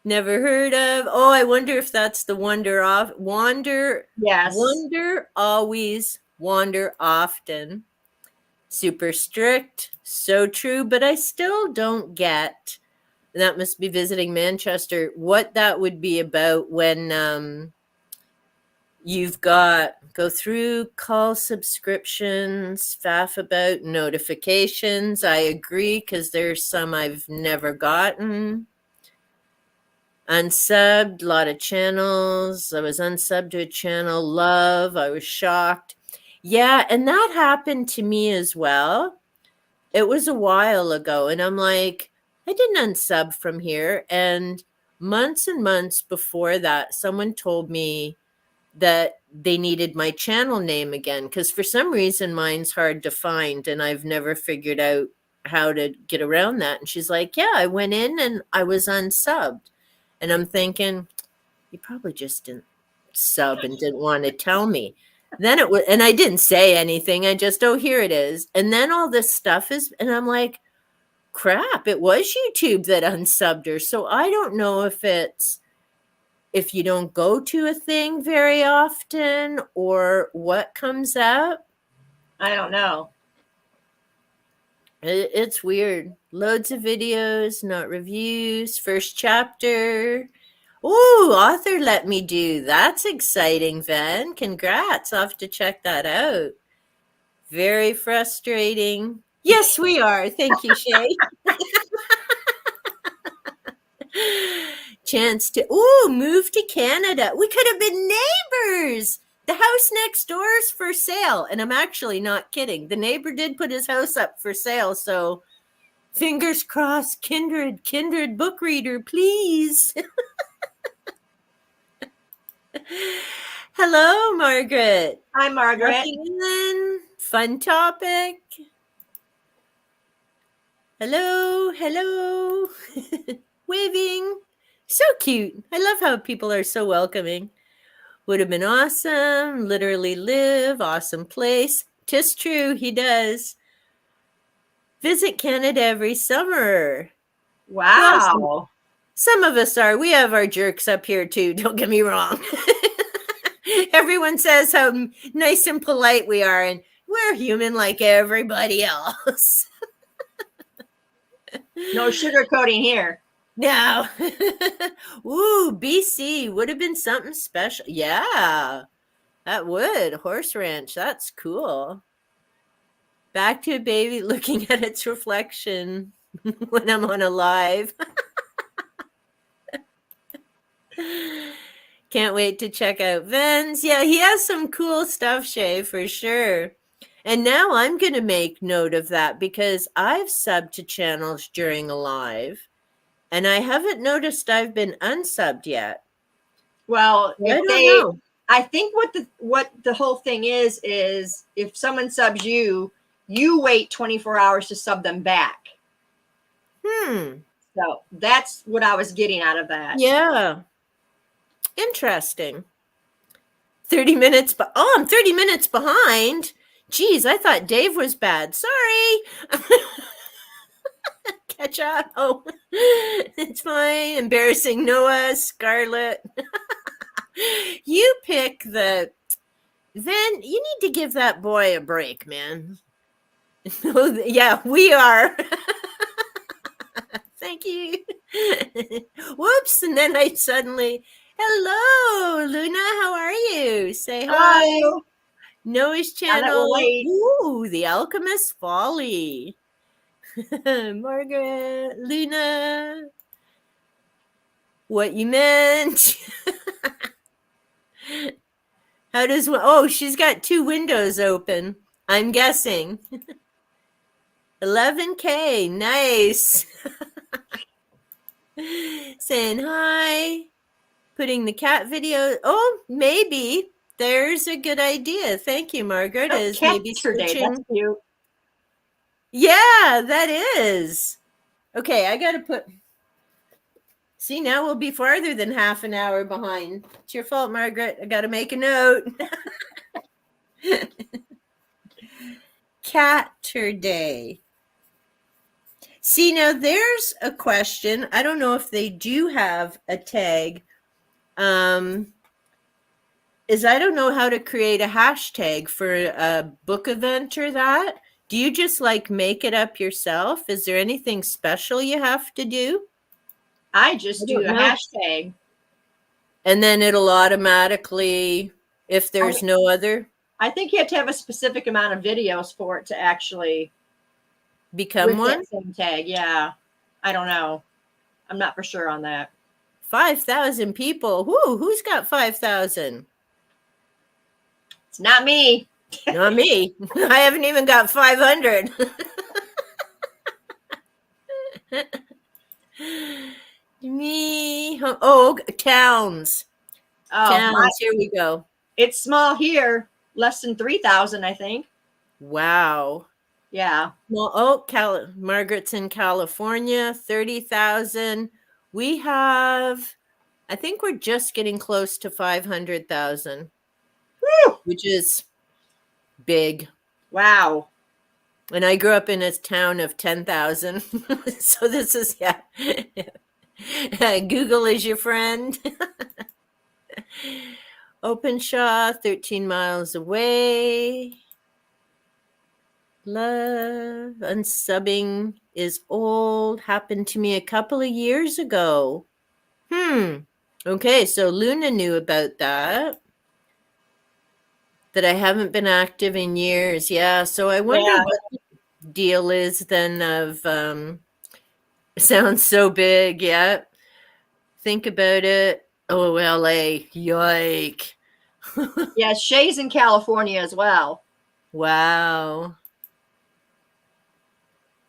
Never heard of. Oh, I wonder if that's the wander. Yes. Wonder always, wander often. Super strict. So true. But I still don't get, that must be visiting Manchester, what that would be about when you've got go through call subscriptions, faff about notifications. I agree, because there's some I've never gotten. Unsubbed, a lot of channels. I was unsubbed to a channel. Love, I was shocked. Yeah, and that happened to me as well. It was a while ago, and I'm like, I didn't unsub from here. And months before that, someone told me that they needed my channel name again, because for some reason mine's hard to find and I've never figured out how to get around that. And she's like, yeah, I went in and I was unsubbed. And I'm thinking, you probably just didn't sub and didn't want to tell me. Then it was, and I didn't say anything. I just, oh, here it is. And then all this stuff is, and I'm like, crap, it was YouTube that unsubbed her. So I don't know if you don't go to a thing very often or what comes up. I don't know. It's weird. Loads of videos, not reviews. First chapter. Ooh, author let me do. That's exciting, Ven. Congrats. I'll have to check that out. Very frustrating. Yes, we are. Thank you, Shay. Chance to move to Canada. We could have been neighbors. The house next door is for sale, and I'm actually not kidding. The neighbor did put his house up for sale, so fingers crossed. Kindred book reader, please. Hello, Margaret. Hi, Margaret. Fun topic. Hello. Waving. So cute. I love how people are so welcoming. Would have been awesome. Literally live. Awesome place. 'Tis true. He does. Visit Canada every summer. Wow. Well, some of us are. We have our jerks up here too. Don't get me wrong. Everyone says how nice and polite we are, and we're human like everybody else. No sugarcoating here. No. Ooh, BC would have been something special. Yeah, that would. Horse ranch. That's cool. Back to a baby looking at its reflection when I'm on a live. Can't wait to check out Ven's. Yeah, he has some cool stuff, Shay, for sure. And now I'm going to make note of that because I've subbed to channels during a live, and I haven't noticed I've been unsubbed yet. Well, I don't know. I think what the whole thing is if someone subs you, you wait 24 hours to sub them back. So that's what I was getting out of that. Yeah. Interesting. 30 minutes, but I'm 30 minutes behind. Geez, I thought Dave was bad. Sorry. Catch up. Oh, it's fine. Embarrassing Noah, Scarlett. You pick the. Then you need to give that boy a break, man. Yeah, we are. Thank you. Whoops. And then I suddenly, hello, Luna. How are you? Say hi. Hello. Noah's Now that we're channel. late. Ooh, The Alchemist Folly. Margaret, Luna. What you meant. How does one? Oh, she's got 2 windows open. I'm guessing. 11K. Nice. Saying hi. Putting the cat video. Oh, maybe. There's a good idea. Thank you, Margaret. Oh, Is maybe Day. That's switching. cute. Yeah, that is. Okay, I got to put. See, now we'll be farther than half an hour behind. It's your fault, Margaret. I got to make a note. Catterday. See, now there's a question. I don't know if they do have a tag. Is I don't know how to create a hashtag for a book event or that. Do you just like make it up yourself? Is there anything special you have to do? I just do a hashtag. And then it'll automatically, if there's no other. I think you have to have a specific amount of videos for it to actually become one. That same tag. Yeah. I don't know. I'm not for sure on that. 5,000 people. Who's got 5,000? It's not me. Not me. I haven't even got 500. Me. Oh, towns. Oh, towns. Here we go. It's small here. Less than 3,000, I think. Wow. Yeah. Well, Margaret's in California, 30,000. We have, I think we're just getting close to 500,000, which is big. Wow. And I grew up in a town of 10,000. So this is, yeah. Google is your friend. Openshaw, 13 miles away. Love. Unsubbing is old. Happened to me a couple of years ago. Okay, so Luna knew about that. That I haven't been active in years. Yeah, so I wonder what the deal is then of sounds so big, yeah. Think about it. Oh, LA. Yike. Yeah, Shay's in California as well. Wow.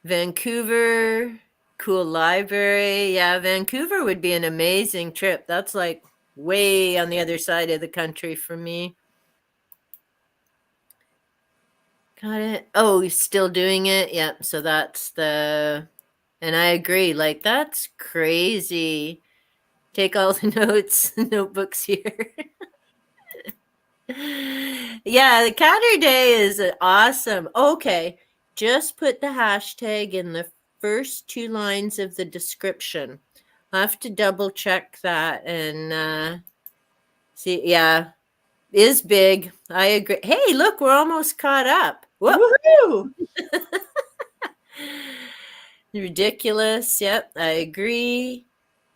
Vancouver, cool library. Yeah, Vancouver would be an amazing trip. That's like way on the other side of the country for me. Got it. Oh, he's still doing it. Yep. So that's and I agree. Like, that's crazy. Take all the notebooks here. Yeah, the Catter Day is awesome. Okay. Just put the hashtag in the first 2 lines of the description. I'll have to double check that and see. Yeah, is big. I agree. Hey, look, we're almost caught up. Woohoo! Ridiculous. Yep, I agree.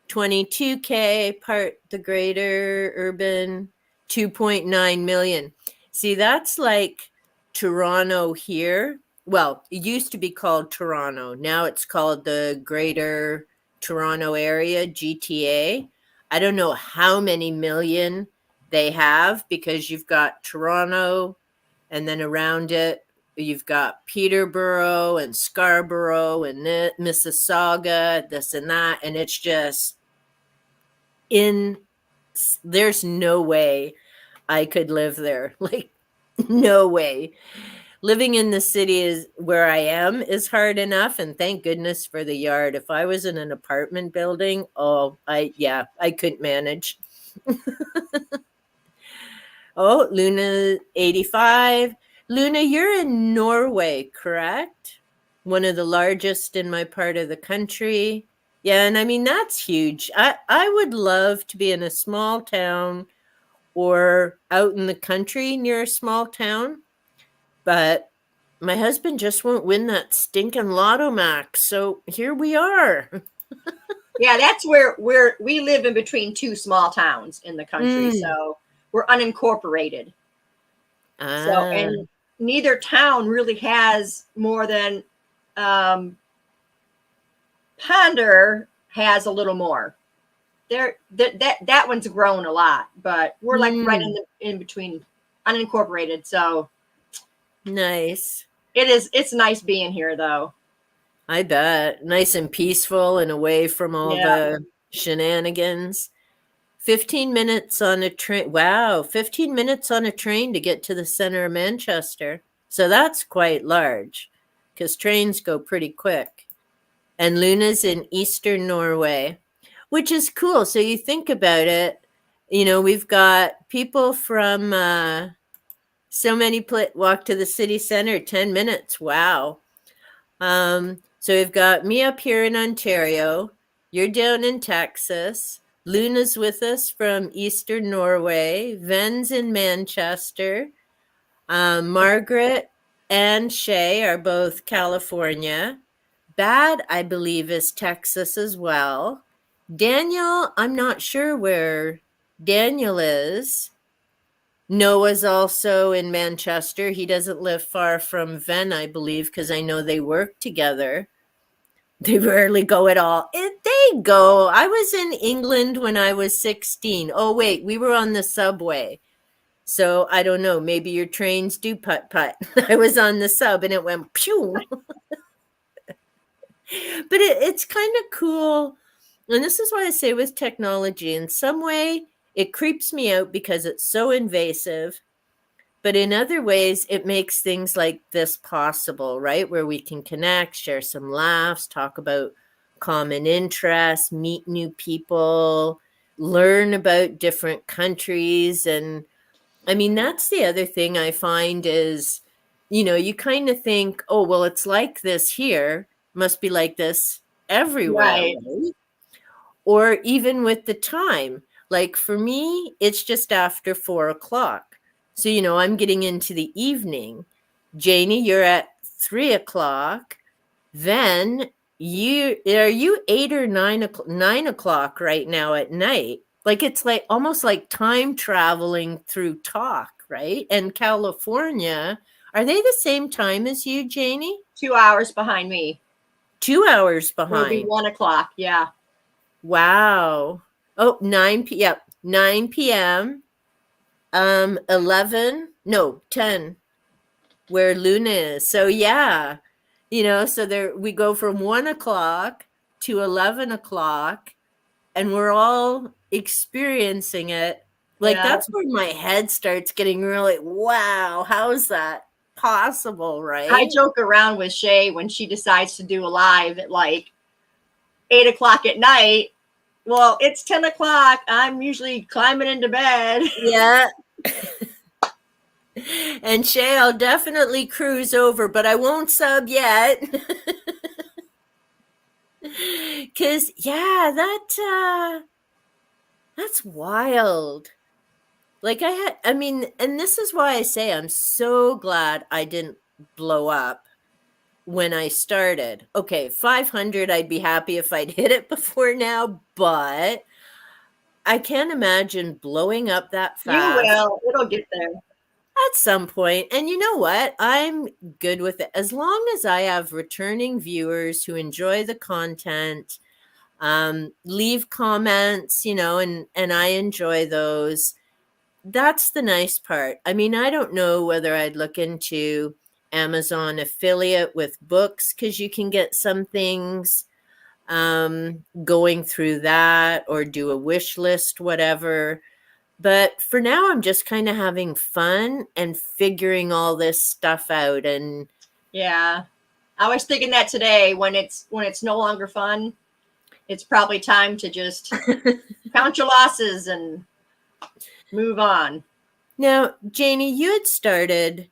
22K, part the greater urban, 2.9 million. See, that's like Toronto here. Well, it used to be called Toronto. Now it's called the Greater Toronto Area, GTA. I don't know how many million they have because you've got Toronto and then around it, you've got Peterborough and Scarborough and Mississauga, this and that. And it's just there's no way I could live there. Like, no way. living in the city is where I am is hard enough, and thank goodness for the yard. If I was in an apartment building, I couldn't manage. Oh, Luna 85. Luna, you're in Norway, correct? One of the largest in my part of the country. Yeah, and I mean that's huge. I would love to be in a small town or out in the country near a small town, but my husband just won't win that stinking Lotto Max. So here we are. Yeah, that's where we live in between two small towns in the country. Mm. So we're unincorporated. So, Ah. and neither town really has more than Ponder has a little more. There, that one's grown a lot, but we're like right Mm. in between, unincorporated. So Nice. it's nice being here though. I bet. Nice and peaceful and away from all Yeah, the shenanigans. 15 minutes on a train. Wow, 15 minutes on a train to get to the center of Manchester. So that's quite large because trains go pretty quick. And Luna's in eastern Norway, which is cool. So you think about it, we've got people from so many walk to the city center 10 minutes. Wow. So we've got me up here in Ontario. You're down in Texas. Luna's with us from Eastern Norway. Ven's in Manchester. Margaret and Shay are both California. Bad, I believe, is Texas as well. Daniel, I'm not sure where Daniel is. Noah's also in Manchester. He doesn't live far from Ven, I believe, because I know they work together. They rarely go at all. They go. I was in England when I was 16. Oh, wait, we were on the subway. So I don't know. Maybe your trains do putt putt. I was on the sub and it went pew. But it's kind of cool. And this is why I say with technology, in some way, it creeps me out because it's so invasive. But in other ways, it makes things like this possible, right? Where we can connect, share some laughs, talk about common interests, meet new people, learn about different countries. And I mean, that's the other thing I find is, you kind of think, oh, well, it's like this here, must be like this everywhere, right. right? Or even with the time. Like for me, it's just after 4 o'clock. So, I'm getting into the evening. Janie, you're at 3 o'clock. Then are you 8 or 9 o'clock, 9 o'clock right now at night? Like it's like almost like time traveling through talk, right? And California, are they the same time as you, Janie? 2 hours behind me. 2 hours It'll be behind. 1 o'clock. Yeah. Wow. Oh, 9 p.m. 11, no, 10, where Luna is. So yeah, so there we go from 1 o'clock to 11 o'clock, and we're all experiencing it. Like Yeah. that's where my head starts getting really, wow, how is that possible, I right? joke around with Shay when she decides to do a live at like 8 o'clock at night. Well, it's 10 o'clock. I'm usually climbing into bed. Yeah. And Shay, I'll definitely cruise over, but I won't sub yet. Cause yeah, that's wild. Like I mean, and this is why I say I'm so glad I didn't blow up when I started. Okay, 500, I'd be happy if I'd hit it before now, but I can't imagine blowing up that You fast will. It'll get there. at some point. And you know what? I'm good with it. As long as I have returning viewers who enjoy the content, leave comments, and I enjoy those. That's the nice part. I mean, I don't know whether I'd look into Amazon affiliate with books because you can get some things going through that or do a wish list, whatever. But for now, I'm just kind of having fun and figuring all this stuff out. And Yeah. I was thinking that today when it's no longer fun, it's probably time to just count your losses and move on. now, Janie, you had started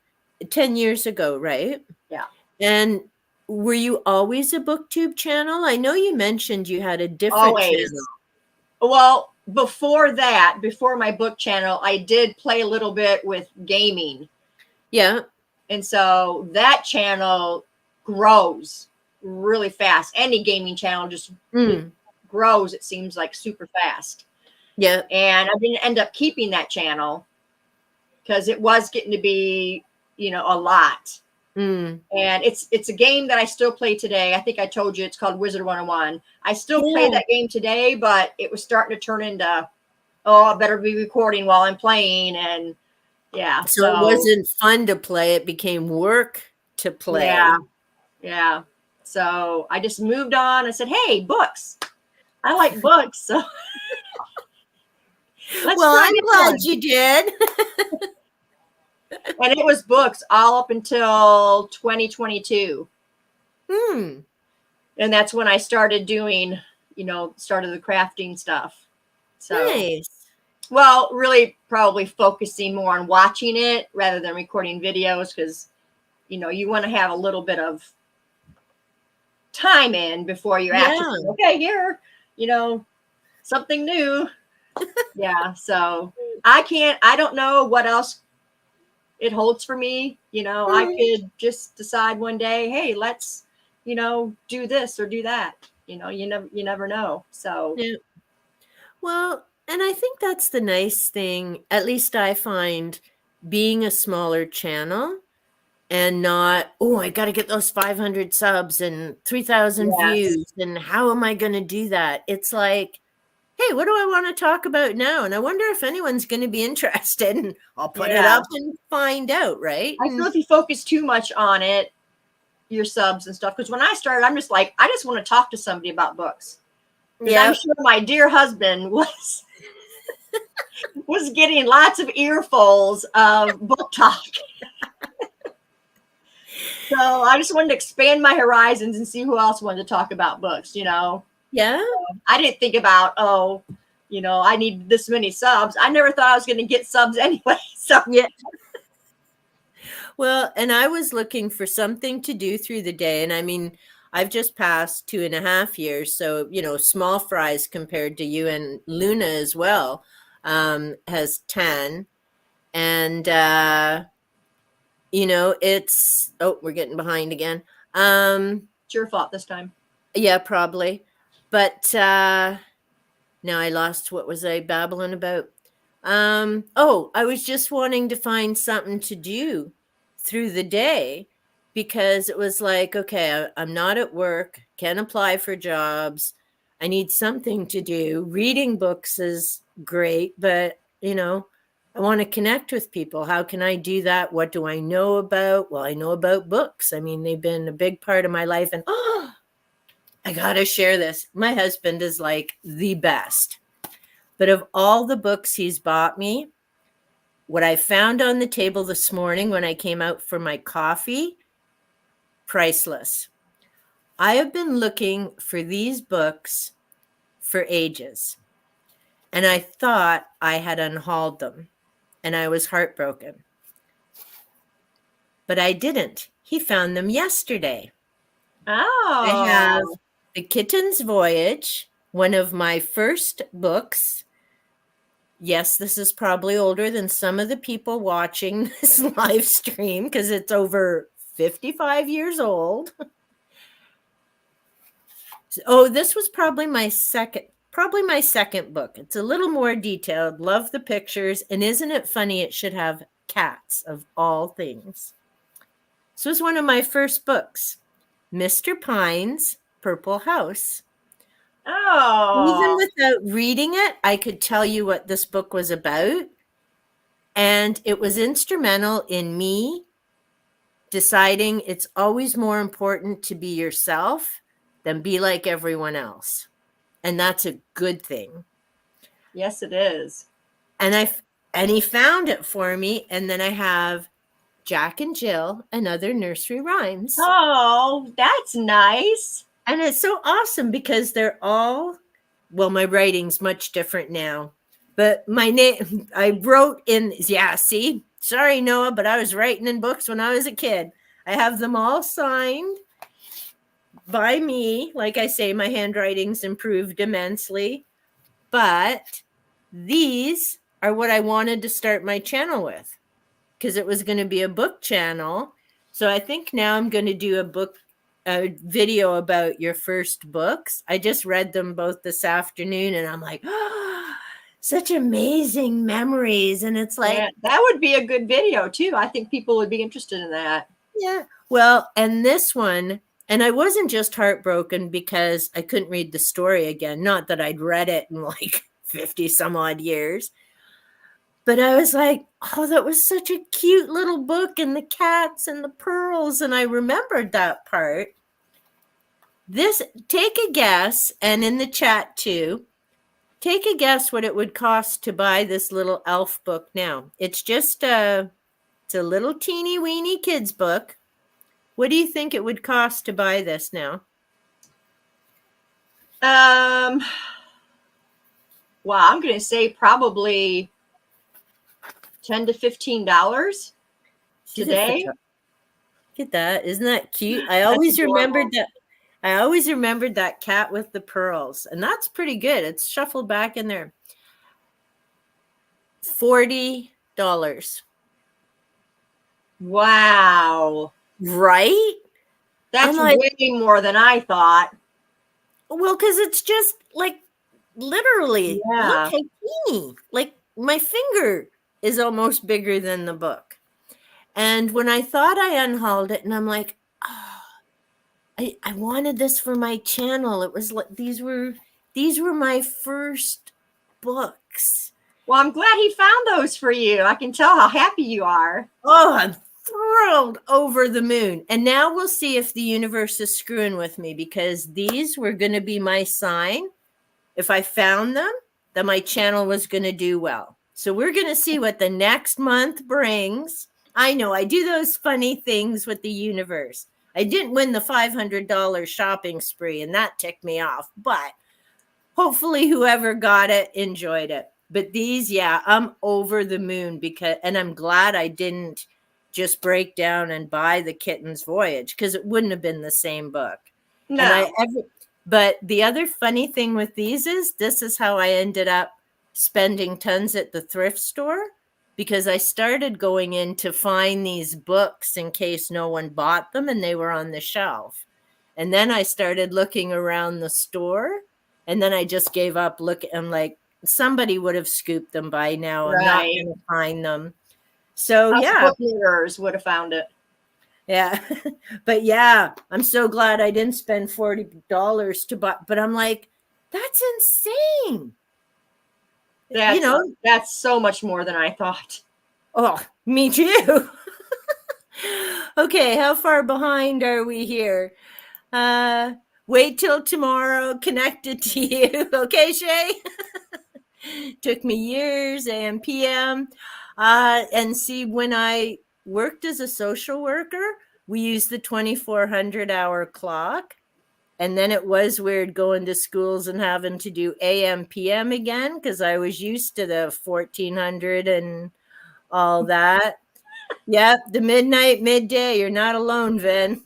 10 years ago, right? Yeah. And were you always a booktube channel? I know you mentioned you had a different channel. Always. Well, before that, before my book channel, I did play a little bit with gaming. Yeah. And so that channel grows really fast. Any gaming channel just grows, it seems like, super fast. Yeah. And I didn't end up keeping that channel because it was getting to be, a lot. And it's a game that I still play today. I think I told you it's called Wizard 101. I still play that game today, but it was starting to turn into, oh, I better be recording while I'm playing. And yeah. So it wasn't fun to play. It became work to play. Yeah. Yeah. So I just moved on and said, hey, books. I like books. So well, I'm glad you did. And it was books all up until 2022. And that's when I started doing, started the crafting stuff. So nice. Well, really probably focusing more on watching it rather than recording videos because, you want to have a little bit of time in before you're actually, okay, here, something new. Yeah. So I don't know what else it holds for me. I could just decide one day, hey, let's, do this or do that. You never know. So, yeah. Well, and I think that's the nice thing, at least I find, being a smaller channel and not, oh, I got to get those 500 subs and 3,000 views. And how am I going to do that? It's like, hey, what do I want to talk about now? And I wonder if anyone's going to be interested. And I'll put it up and find out, right? I feel if you focus too much on it, your subs and stuff. Because when I started, I'm just like, I just want to talk to somebody about books. Because I'm sure my dear husband was getting lots of earfuls of book talk. So I just wanted to expand my horizons and see who else wanted to talk about books, Yeah. I didn't think about, I need this many subs. I never thought I was going to get subs anyway. So yeah. Well, and I was looking for something to do through the day. And I mean, I've just passed 2.5 years. So, small fries compared to you and Luna as well, has 10. And, it's, oh, we're getting behind again. It's your fault this time. Yeah, probably. But now I lost what was I babbling about. I was just wanting to find something to do through the day because it was like, okay, I'm not at work, can't apply for jobs. I need something to do. Reading books is great, but I want to connect with people. How can I do that? What do I know about? Well, I know about books. I mean, they've been a big part of my life. And I got to share this. My husband is like the best. But of all the books he's bought me, what I found on the table this morning when I came out for my coffee, priceless. I have been looking for these books for ages. And I thought I had unhauled them. And I was heartbroken. But I didn't. He found them yesterday. Oh. I have The Kitten's Voyage, one of my first books. Yes, this is probably older than some of the people watching this live stream because it's over 55 years old. Oh, this was probably my second book. It's a little more detailed. Love the pictures. And isn't it funny? It should have cats of all things. This was one of my first books, Mr. Pine's Purple House. Oh. Even without reading it, I could tell you what this book was about. And it was instrumental in me deciding it's always more important to be yourself than be like everyone else. And that's a good thing. Yes, it is. And he found it for me. And then I have Jack and Jill and other nursery rhymes. Oh, that's nice. And it's so awesome because they're all, well, my writing's much different now. But my name, I wrote in, yeah, see, sorry, Noah, but I was writing in books when I was a kid. I have them all signed by me. Like I say, my handwriting's improved immensely. But these are what I wanted to start my channel with because it was going to be a book channel. So I think now I'm going to do a video about your first books. I just read them both this afternoon and I'm like, oh, such amazing memories. And it's like, Yeah, that would be a good video too. I think people would be interested in that. yeah. Well, and this one, and I wasn't just heartbroken because I couldn't read the story again. Not that I'd read it in like 50 some odd years. But I was like, oh, that was such a cute little book and the cats and the pearls. And I remembered that part. Take a guess, and in the chat too, take a guess what it would cost to buy this little elf book now. It's just it's a little teeny weeny kid's book. What do you think it would cost to buy this now? Well, I'm going to say probably $10 to $15 today. Look at that. Isn't that cute? I always remembered that. I always remembered that cat with the pearls, and that's pretty good. It's shuffled back in there. $40. Wow. Right? That's like, way more than I thought. Well, because it's just like literally, yeah. Look how teeny. Like my finger is almost bigger than the book. And when I thought I unhauled it, and I'm like, oh, I wanted this for my channel. It was like these were my first books. Well, I'm glad he found those for you. I can tell how happy you are. Oh, I'm thrilled over the moon. And now we'll see if the universe is screwing with me because these were going to be my sign. If I found them, that my channel was going to do well. So we're going to see what the next month brings. I know I do those funny things with the universe. I didn't win the $500 shopping spree, and that ticked me off. But hopefully whoever got it enjoyed it. But these, yeah, I'm over the moon and I'm glad I didn't just break down and buy The Kitten's Voyage because it wouldn't have been the same book. No. But the other funny thing with these is this is how I ended up spending tons at the thrift store because I started going in to find these books in case no one bought them and they were on the shelf. And then I started looking around the store and then I just gave up. I'm like, somebody would have scooped them by now. Right. I'm not going to find them. So, yeah. Book mirrors would have found it. Yeah. But yeah, I'm so glad I didn't spend $40 to buy. But I'm like, that's insane. That's so much more than I thought. Oh, me too. Okay, how far behind are we here? Wait till tomorrow, connected to you. Okay, Shay? Took me years, AM, PM. And see, when I worked as a social worker, we used the 2400-hour clock. And then it was weird going to schools and having to do AM, PM again because I was used to the 1400 and all that. Yep, the midnight, midday. You're not alone, Vin.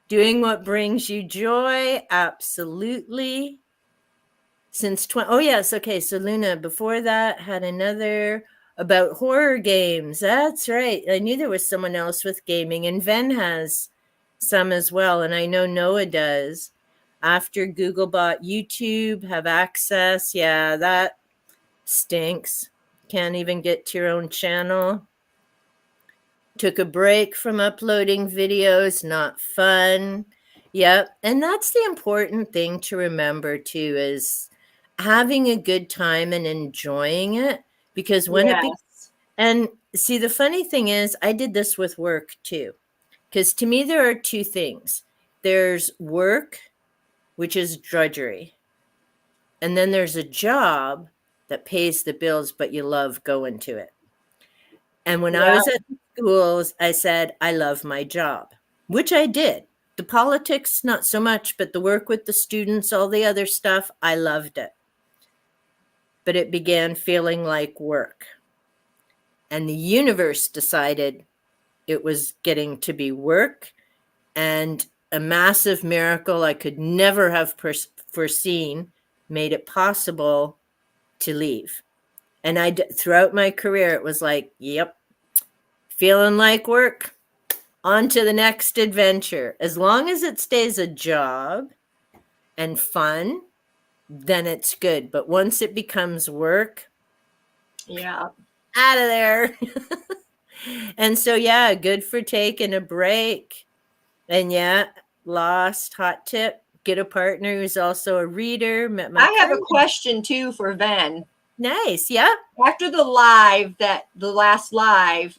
Doing what brings you joy. Absolutely. Oh, yes. Okay. So Luna, before that, had another about horror games. That's right. I knew there was someone else with gaming, and Ven has some as well. And I know Noah does. After Google bought YouTube, have access. Yeah, that stinks. Can't even get to your own channel. Took a break from uploading videos. Not fun. Yep. And that's the important thing to remember too, is having a good time and enjoying it. Because when and see, the funny thing is, I did this with work too. Because to me, there are two things. There's work, which is drudgery. And then there's a job that pays the bills, but you love going to it. And when I Yeah. was at schools, I said, I love my job, which I did. The politics, not so much, but the work with the students, all the other stuff, I loved it. But it began feeling like work. And the universe decided it was getting to be work, and a massive miracle I could never have foreseen made it possible to leave. And throughout my career, it was like, yep, feeling like work, on to the next adventure. As long as it stays a job and fun, then it's good. But once it becomes work, Yeah. out of there. And so, yeah, good for taking a break. And yeah, lost hot tip. Get a partner who's also a reader. Met my I have a current. question too for Ven. Nice. Yeah. After the last live,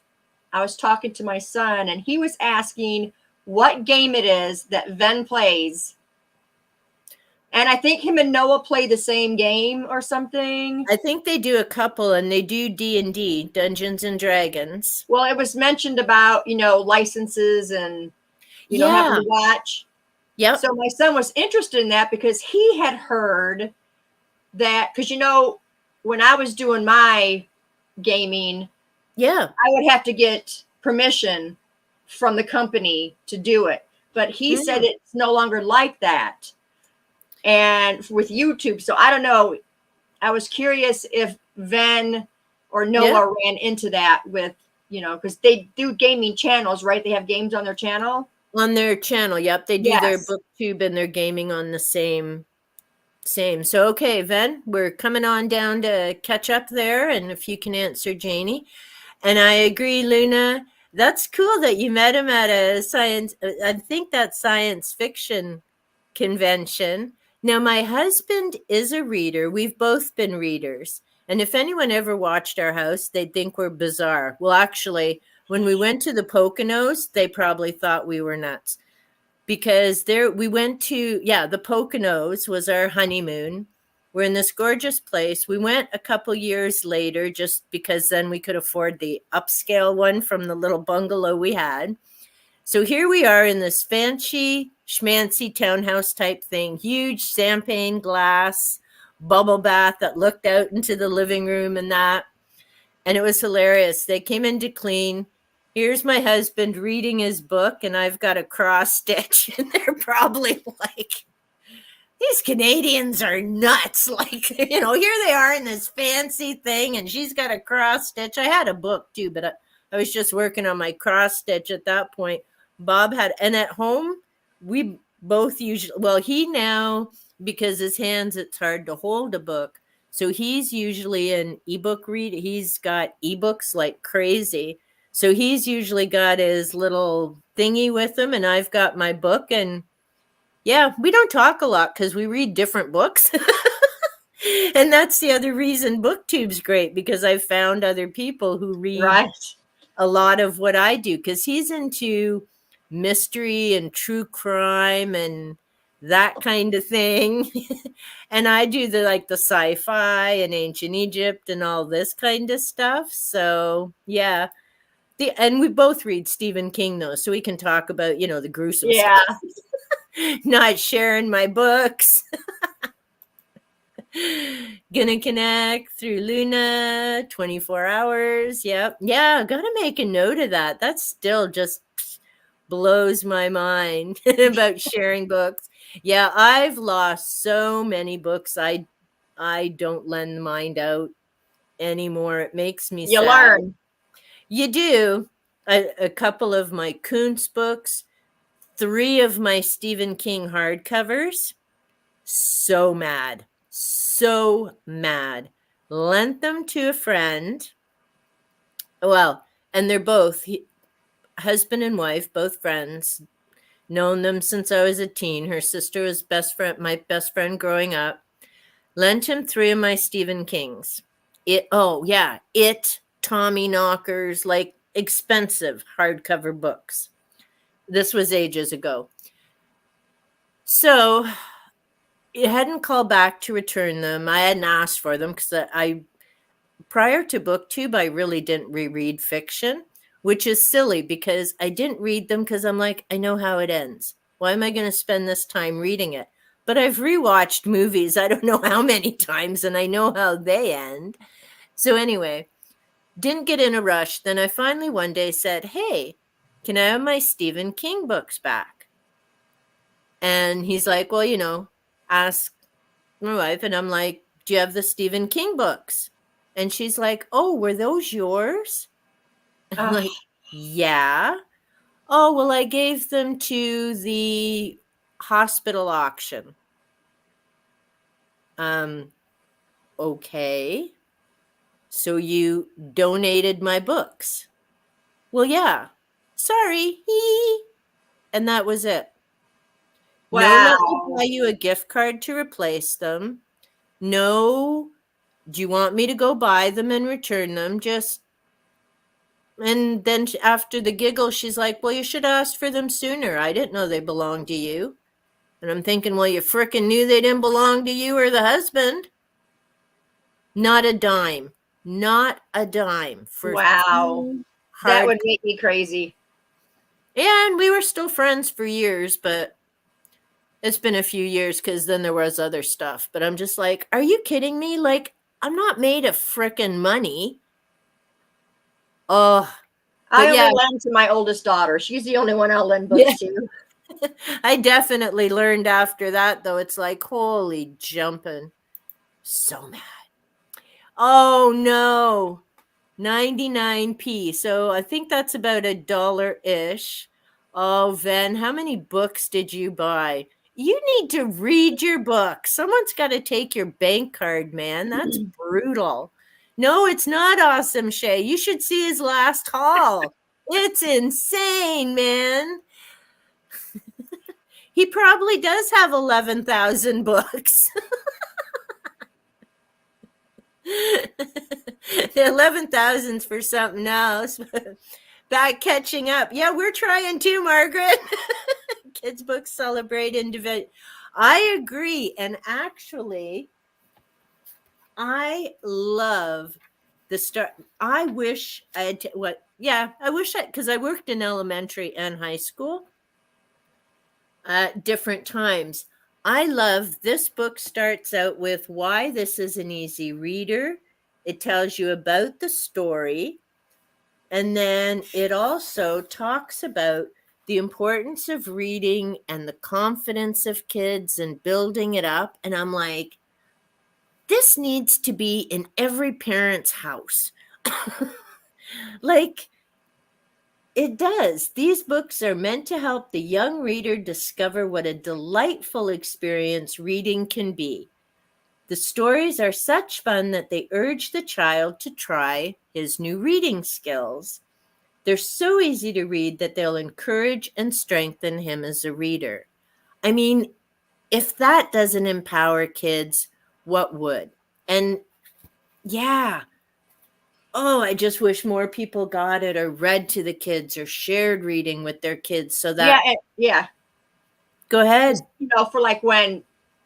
I was talking to my son and he was asking what game it is that Ven plays. And I think him and Noah play the same game or something. I think they do a couple, and they do D&D, Dungeons and Dragons. Well, it was mentioned about, licenses and, having Yeah. to watch. Yep. So my son was interested in that because he had heard that, because, when I was doing my gaming, Yeah. I would have to get permission from the company to do it. But he said it's no longer like that. And with YouTube, so I don't know. I was curious if Ven or Noah ran into that with, because they do gaming channels, right? They have games on their channel. On their channel, yep. They do their Yes. booktube and their gaming on the same. So, okay, Ven, we're coming on down to catch up there, and if you can answer Janie. And I agree, Luna. That's cool that you met him at a I think that's science fiction convention. Now, my husband is a reader. We've both been readers. And if anyone ever watched our house, they'd think we're bizarre. Well, actually, when we went to the Poconos, they probably thought we were nuts. Because we went to, the Poconos was our honeymoon. We're in this gorgeous place. We went a couple years later just because then we could afford the upscale one from the little bungalow we had. So here we are in this fancy schmancy townhouse type thing, huge champagne glass bubble bath that looked out into the living room and that. And it was hilarious. They came in to clean. Here's my husband reading his book, and I've got a cross stitch. And they're probably like, these Canadians are nuts. Like, here they are in this fancy thing, and she's got a cross stitch. I had a book too, but I was just working on my cross stitch at that point. Bob had, and at home, we both usually, he now, because his hands, it's hard to hold a book. So he's usually an ebook reader. He's got ebooks like crazy. So he's usually got his little thingy with him, and I've got my book. And yeah, we don't talk a lot because we read different books. And that's the other reason BookTube's great, because I've found other people who read a lot of what I do, because he's into mystery and true crime and that kind of thing. And I do the sci-fi and ancient Egypt and all this kind of stuff. So yeah. And we both read Stephen King though, so we can talk about, the gruesome stuff. Not sharing my books. Gonna connect through Luna 24 hours. Yep. Yeah, gotta make a note of that. That still just blows my mind about sharing books. Yeah, I've lost so many books. I don't lend mine out anymore. It makes me sad. You learn. You do. A couple of my Kuntz books, 3 of my Stephen King hardcovers. So mad. Lent them to a friend. Well, and they're both husband and wife, both friends. Known them since I was a teen. Her sister was my best friend growing up. Lent him 3 of my Stephen Kings. It, Tommy Knockers, like expensive hardcover books. This was ages ago. So it hadn't called back to return them. I hadn't asked for them because I prior to booktube, I really didn't reread fiction, which is silly because I didn't read them because I'm like, I know how it ends. Why am I going to spend this time reading it? But I've rewatched movies I don't know how many times and I know how they end. So anyway, didn't get in a rush. Then I finally one day said, hey, can I have my Stephen King books back? And he's like, well, ask my wife. And I'm like, do you have the Stephen King books? And she's like, oh, were those yours? I'm Oh, like, yeah. Oh, well, I gave them to the hospital auction. Um, okay. So you donated my books. Well, yeah. Sorry. And that was it. No, let me buy wow. you a gift card to replace them. No, do you want me to go buy them and return them? Just, and then after the giggle, she's like, well, you should ask for them sooner. I didn't know they belonged to you. And I'm thinking, well, you frickin' knew they didn't belong to you or the husband. Not a dime. Not a dime for Wow. two That hard. would make me crazy. And we were still friends for years, but it's been a few years because then there was other stuff. But I'm just like, are you kidding me? Like, I'm not made of frickin' money. Oh, but I yeah, only lend to my oldest daughter. She's the only one I'll lend yeah. books to. I definitely learned after that, though. It's like, holy jumping. So mad. Oh, no. 99p. So I think that's about a dollar-ish. Oh, Ven, how many books did you buy? You need to read your book. Someone's got to take your bank card, man. That's brutal. No, it's not awesome, Shay. You should see his last haul. It's insane, man. He probably does have 11,000 books. The 11,000's for something else. Back catching up. Yeah, we're trying too, Margaret. Kids' books celebrate individual. I agree. And actually, I love the start. I wish I had what? Yeah, I wish I because I worked in elementary and high school at different times. I love this book starts out with why this is an easy reader. It tells you about the story. And then it also talks about the importance of reading and the confidence of kids and building it up. And I'm like, this needs to be in every parent's house. Like, it does. These books are meant to help the young reader discover what a delightful experience reading can be. The stories are such fun that they urge the child to try his new reading skills. They're so easy to read that they'll encourage and strengthen him as a reader. I mean, if that doesn't empower kids, what would? And yeah, oh, I just wish more people got it or read to the kids or shared reading with their kids so Yeah, that. yeah. Go Just, ahead. for like when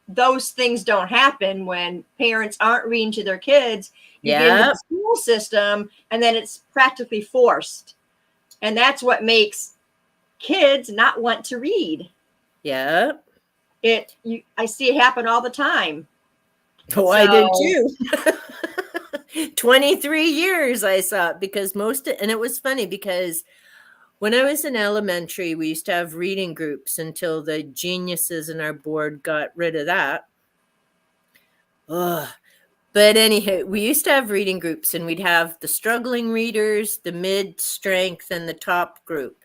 those things don't happen, when parents aren't reading to their kids, you get into Yeah, the school system and then it's practically forced. And that's what makes kids not want to read. yeah. I see it happen all the time. Oh, I did So too. 23 years I saw it because and it was funny because when I was in elementary, we used to have reading groups until the geniuses in our board got rid of that. Ugh. But anyhow, we used to have reading groups and we'd have the struggling readers, the mid strength, and the top group.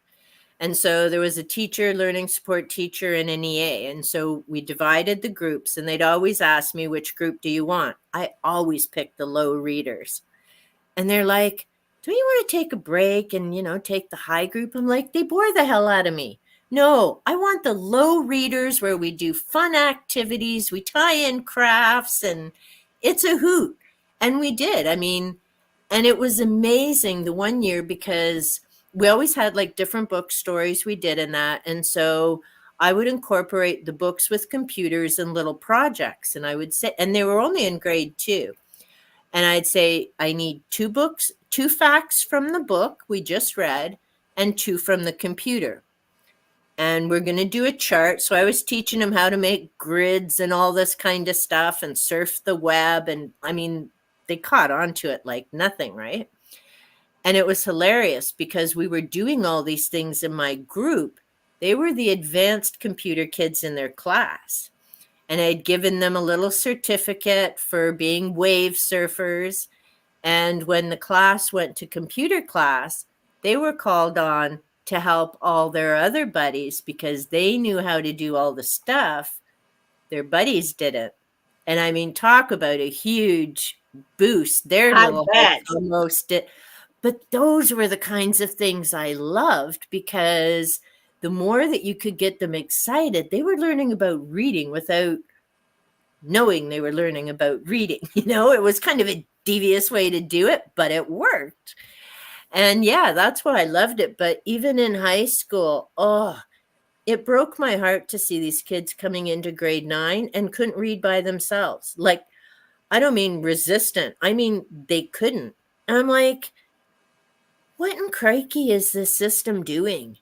And so there was a teacher, learning support teacher, and an EA. And so we divided the groups and they'd always ask me, which group do you want? I always picked the low readers. And they're like, do you want to take a break and, take the high group? I'm like, they bore the hell out of me. No, I want the low readers where we do fun activities, we tie in crafts, and it's a hoot. And we did. I mean, and it was amazing the one year because we always had like different book stories we did in that. And so I would incorporate the books with computers and little projects. And I would say, and they were only in grade 2. And I'd say, I need 2 books, 2 facts from the book we just read, and 2 from the computer. And we're going to do a chart. So I was teaching them how to make grids and all this kind of stuff and surf the web. And I mean, they caught on to it like nothing, right? And it was hilarious because we were doing all these things in my group. They were the advanced computer kids in their class. And I'd given them a little certificate for being wave surfers. And when the class went to computer class, they were called on to help all their other buddies because they knew how to do all the stuff their buddies didn't. And I mean, talk about a huge boost. Their I little bet. heads almost did. But those were the kinds of things I loved because the more that you could get them excited, they were learning about reading without knowing they were learning about reading. It was kind of a devious way to do it, but it worked. And yeah, that's why I loved it. But even in high school, it broke my heart to see these kids coming into grade 9 and couldn't read by themselves. Like, I don't mean resistant. I mean, they couldn't. And I'm like, what in crikey is this system doing?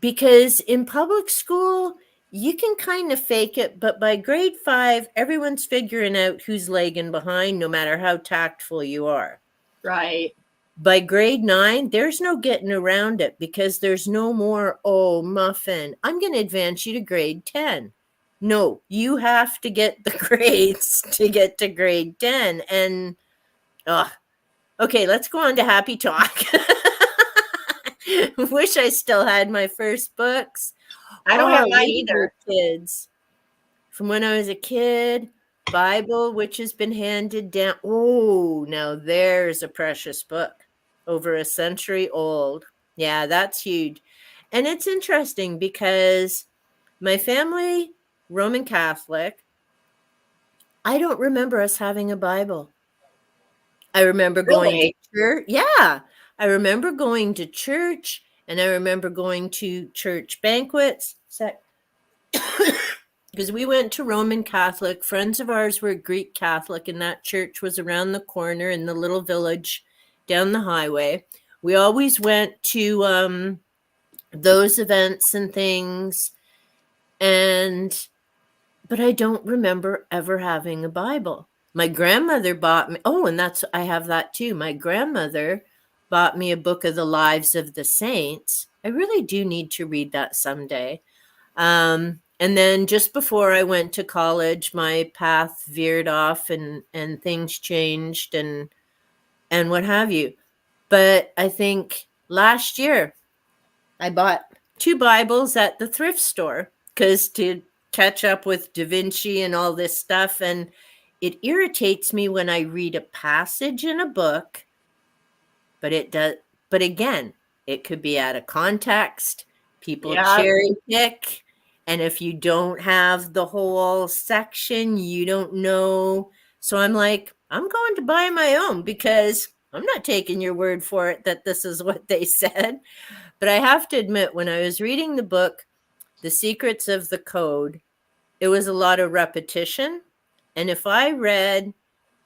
Because in public school, you can kind of fake it, but by grade 5, everyone's figuring out who's lagging behind, no matter how tactful you are. Right. By grade 9, there's no getting around it because there's no more, muffin, I'm going to advance you to grade 10. No, you have to get the grades to get to grade 10. And, okay, let's go on to happy talk. Wish I still had my first books. I don't have mine either. Kids. From when I was a kid, Bible, which has been handed down. Oh, now there's a precious book. Over a century old. Yeah, that's huge. And it's interesting because my family, Roman Catholic, I don't remember us having a Bible. I remember going to church. Yeah. I remember going to church and I remember going to church banquets. Because we went to Roman Catholic. Friends of ours were Greek Catholic, and that church was around the corner in the little village down the highway. We always went to those events and things. But I don't remember ever having a Bible. My grandmother bought me, and I have that too. My grandmother bought me a book of the lives of the saints. I really do need to read that someday. And then just before I went to college, my path veered off and things changed and what have you. But I think last year I bought 2 Bibles at the thrift store because to catch up with Da Vinci and all this stuff. And it irritates me when I read a passage in a book, but again, it could be out of context. People cherry pick. And if you don't have the whole section, you don't know. So I'm like, I'm going to buy my own because I'm not taking your word for it that this is what they said. But I have to admit, when I was reading the book, The Secrets of the Code, it was a lot of repetition. And if I read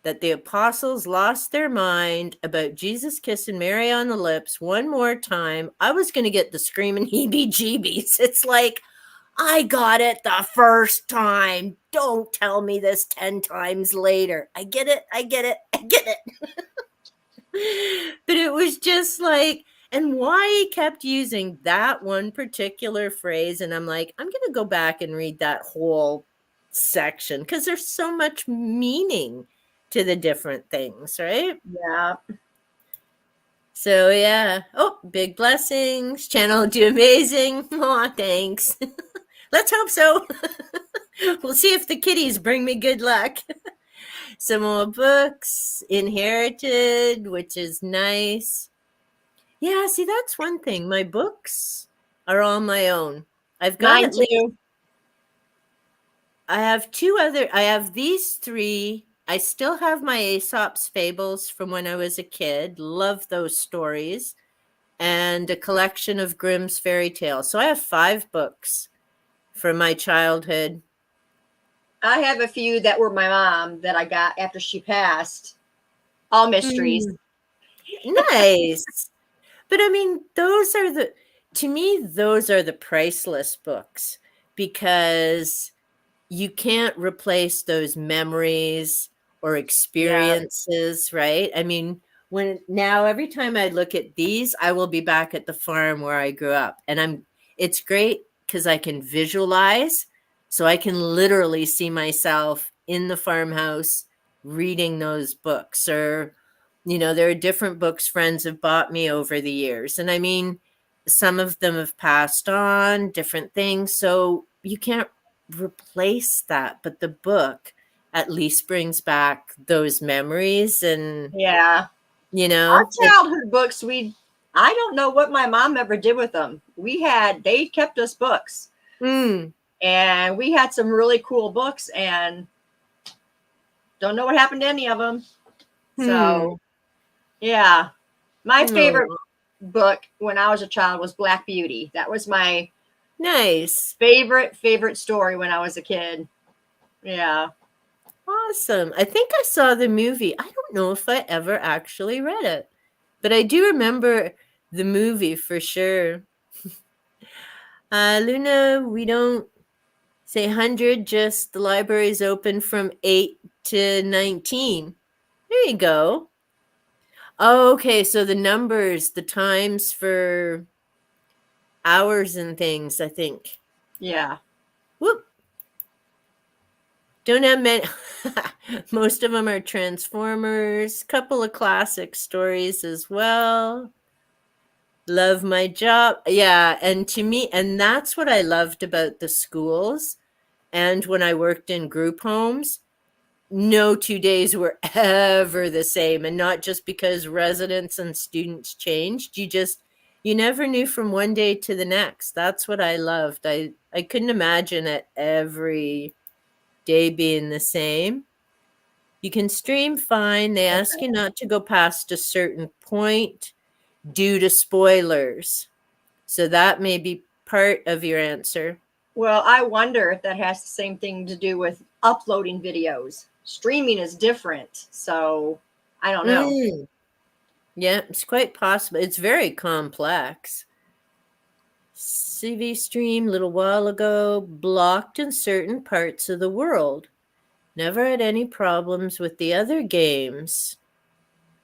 that the apostles lost their mind about Jesus kissing Mary on the lips one more time, I was going to get the screaming heebie-jeebies. It's like, I got it the first time. Don't tell me this 10 times later. I get it. But it was just like, and why he kept using that one particular phrase. And I'm like, I'm going to go back and read that whole section because there's so much meaning to the different things, right? Yeah. So, yeah. Oh, big blessings. Channel will do amazing. Aw, thanks. Let's hope so. We'll see if the kitties bring me good luck. Some more books, Inherited, which is nice. Yeah, see, that's one thing. My books are all my own. I've got Mine too. I have these 3. I still have my Aesop's Fables from when I was a kid. Love those stories. And a collection of Grimm's fairy tales. So I have 5 books from my childhood. I have a few that were my mom that I got after she passed. All mysteries. Mm, nice. But I mean, to me, those are the priceless books because you can't replace those memories or Yeah. experiences, right? I mean, when now every time I look at these, I will be back at the farm where I grew up. And it's great because I can visualize. So I can literally see myself in the farmhouse reading those books. Or, there are different books friends have bought me over the years. And I mean, some of them have passed on, different things. So you can't replace that, but the book at least brings back those memories. And Yeah. you Our know it childhood books, I don't know what my mom ever did with them. They kept us books, mm, and we had some really cool books, and don't know what happened to any of them. hmm So, yeah. My favorite oh, book when I was a child was Black Beauty. That was my nice, favorite story when I was a kid. Yeah. awesome. I think I saw the movie. I don't know if I ever actually read it, but I do remember the movie for sure. Luna, we don't say 100, just the library's open from 8 to 19. There you go. Oh, okay, so the numbers, the times for hours and things, I think. Yeah. Whoop. Don't have many. Most of them are Transformers, couple of classic stories as well. Love my job. Yeah, and to me, and that's what I loved about the schools. And when I worked in group homes, no 2 days were ever the same. And not just because residents and students changed. You never knew from one day to the next. That's what I loved. I couldn't imagine it every day being the same. You can stream fine. They ask you not to go past a certain point due to spoilers. So that may be part of your answer. Well, I wonder if that has the same thing to do with uploading videos. Streaming is different. So, I don't know. Mm, yeah, it's quite possible. It's very complex. CV stream a little while ago blocked in certain parts of the world. Never had any problems with the other games.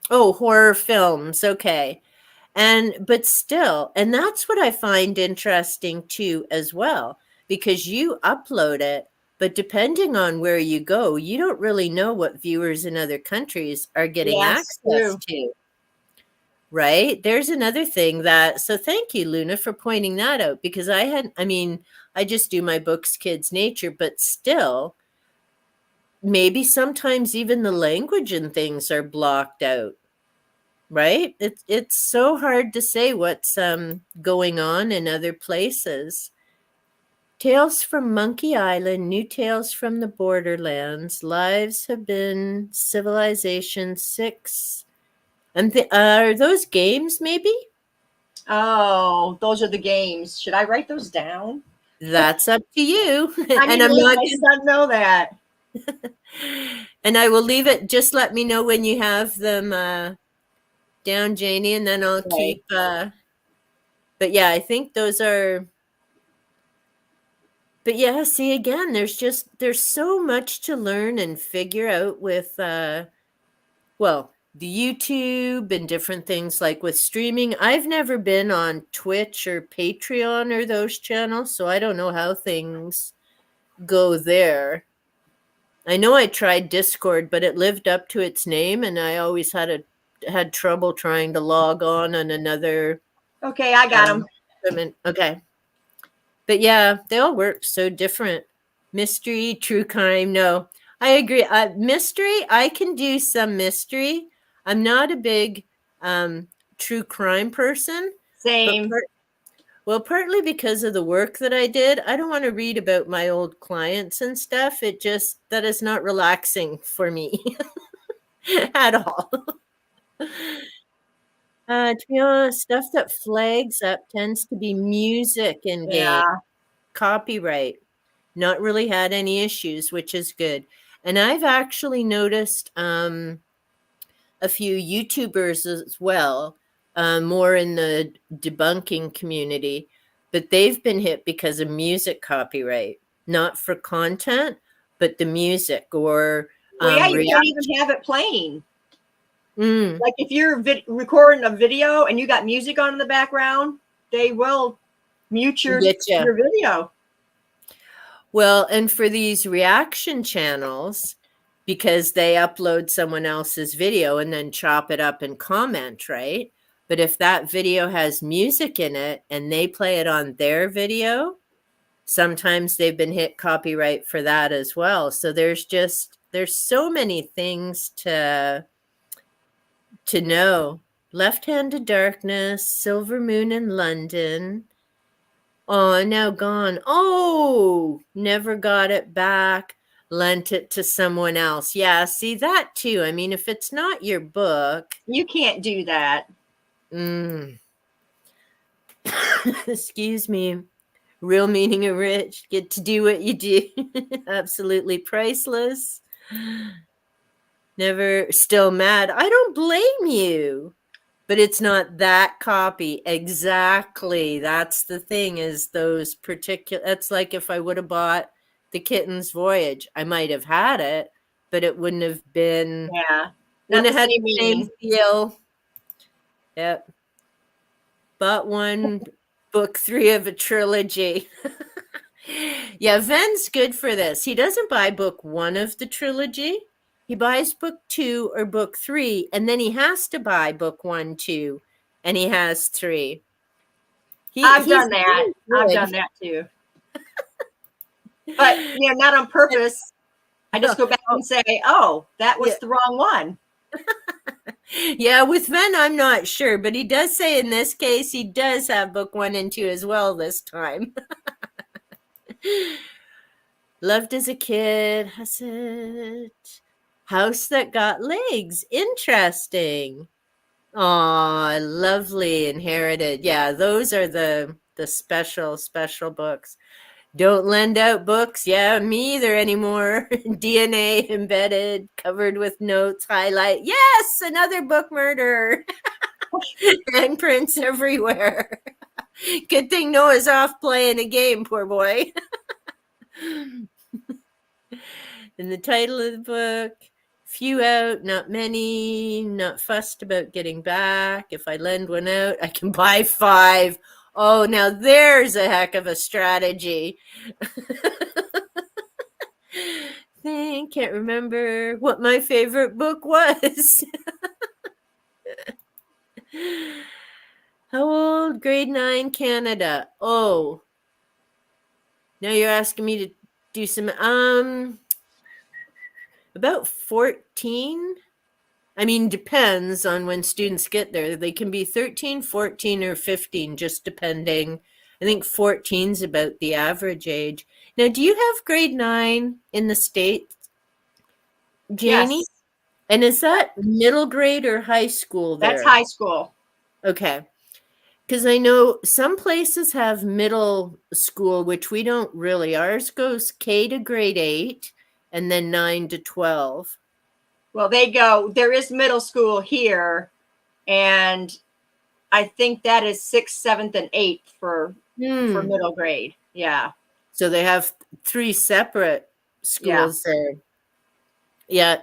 Oh, horror films. Okay. But still, and that's what I find interesting too, as well, because you upload it, but depending on where you go, you don't really know what viewers in other countries are getting Yes, access true. to, right? There's another thing so thank you, Luna, for pointing that out because I mean, I just do my books, kids, nature, but still, maybe sometimes even the language and things are blocked out. Right? It's so hard to say what's going on in other places. Tales from Monkey Island, new tales from the borderlands. Lives have been Civilization 6. Are those games maybe? Oh, those are the games. Should I write those down? That's up to you. I need And to I'm let not my son know that. and I will leave it. Just let me know when you have them down, Janie, and then I'll Okay. keep but yeah, I think those are. But yeah, see again, there's so much to learn and figure out with the YouTube and different things like with streaming. I've never been on Twitch or Patreon or those channels, so I don't know how things go there. I know I tried Discord, but it lived up to its name and I always had trouble trying to log on another Okay, I got them. equipment. Okay. But yeah, they all work so different. Mystery, true crime. No, I agree. Mystery, I can do some mystery. I'm not a big true crime person, but Same. partly because of the work that I did, I don't want to read about my old clients and stuff. That is not relaxing for me at all. To be honest, stuff that flags up tends to be music in game Yeah. copyright. Not really had any issues, which is good. And I've actually noticed a few YouTubers as well, more in the debunking community, but they've been hit because of music copyright, not for content, but the music or Well, yeah, you can't react. even have it playing. Mm, Like if you're recording a video and you got music on in the background, they will mute your getcha. video. Well, and for these reaction channels, because they upload someone else's video and then chop it up and comment, right? But if that video has music in it and they play it on their video, sometimes they've been hit copyright for that as well. So there's so many things to know. Left Hand to Darkness, Silver Moon in London. Oh, now gone. Oh, never got it back. Lent it to someone else. Yeah, see that too. I mean, if it's not your book, You can't do that. Excuse me. Real meaning of rich. Get to do what you do. Absolutely priceless. Never still mad. I don't blame you. But it's not that copy. Exactly. That's the thing is those particular that's like if I would have bought The Kitten's Voyage. I might have had it, but it wouldn't have been Yeah. Not wouldn't the have had same the same meaning. feel. Yep. Bought one book 3 of a trilogy. Yeah, Ven's good for this. He doesn't buy book 1 of the trilogy. He buys book 2 or book 3, and then he has to buy book 1, 2, and he has 3. I've He's done that. I've good. done that too. But not on purpose. I just go back and say, "Oh, that was Yeah. the wrong one." Yeah, with Ven, I'm not sure, but he does say in this case he does have book 1 and 2 as well this time. Loved as a kid. Has it? House That Got Legs. Interesting. Aw, lovely. Inherited. Yeah, those are the special books. Don't lend out books. Yeah, me either anymore. DNA embedded, covered with notes, highlight. Yes, another book murder. Handprints everywhere. Good thing Noah's off playing a game, poor boy. And the title of the book, few out, not many, not fussed about getting back. If I lend one out, I can buy 5. Oh, now there's a heck of a strategy. Can't remember what my favorite book was. How old? Grade 9, Canada. Oh, now you're asking me to do some, about 14. I mean, depends on when students get there. They can be 13, 14, or 15, just depending. I think 14 is about the average age. Now, do you have grade 9 in the States, Janie? Yes, And is that middle grade or high school that's there? high school. Okay. Because I know some places have middle school, which we don't really. Ours goes K to grade 8 and then 9 to 12. Well, there is middle school here, and I think that is 6th, 7th, and 8th for middle grade. Yeah. So they have 3 separate Yeah. schools there. Yeah,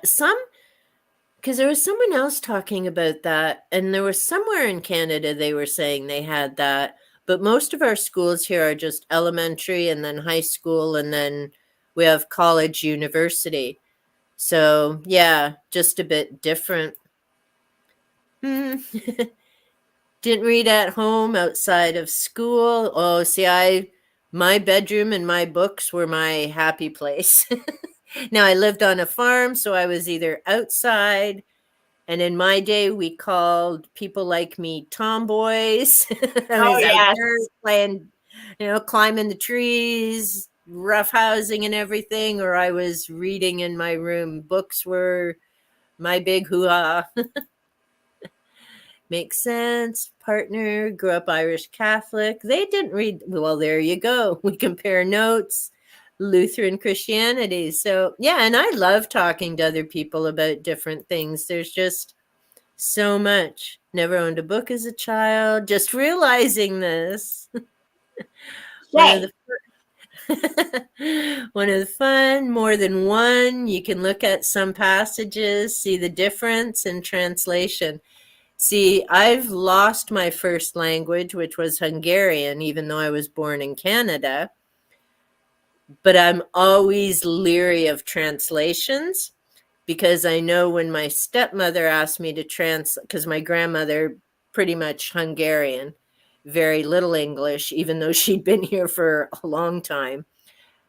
because there was someone else talking about that, and there was somewhere in Canada they were saying they had that, but most of our schools here are just elementary and then high school, and then we have college, university. So, yeah, just a bit different. Didn't read at home outside of school. Oh, see, my bedroom and my books were my happy place. Now, I lived on a farm, so I was either outside, and in my day, we called people like me tomboys. I Oh, was out yes. there playing, climbing the trees, roughhousing and everything, or I was reading in my room. Books were my big hoo-ha. Makes sense. Partner grew up Irish Catholic. They didn't read. Well, there you go. We compare notes. Lutheran Christianity. So, yeah, and I love talking to other people about different things. There's just so much. Never owned a book as a child, just realizing this. One of Yay. the one of the fun, more than one. You can look at some passages, see the difference in translation. See, I've lost my first language, which was Hungarian, even though I was born in Canada. But I'm always leery of translations because I know when my stepmother asked me to translate, because my grandmother pretty much Hungarian, very little English, even though she'd been here for a long time.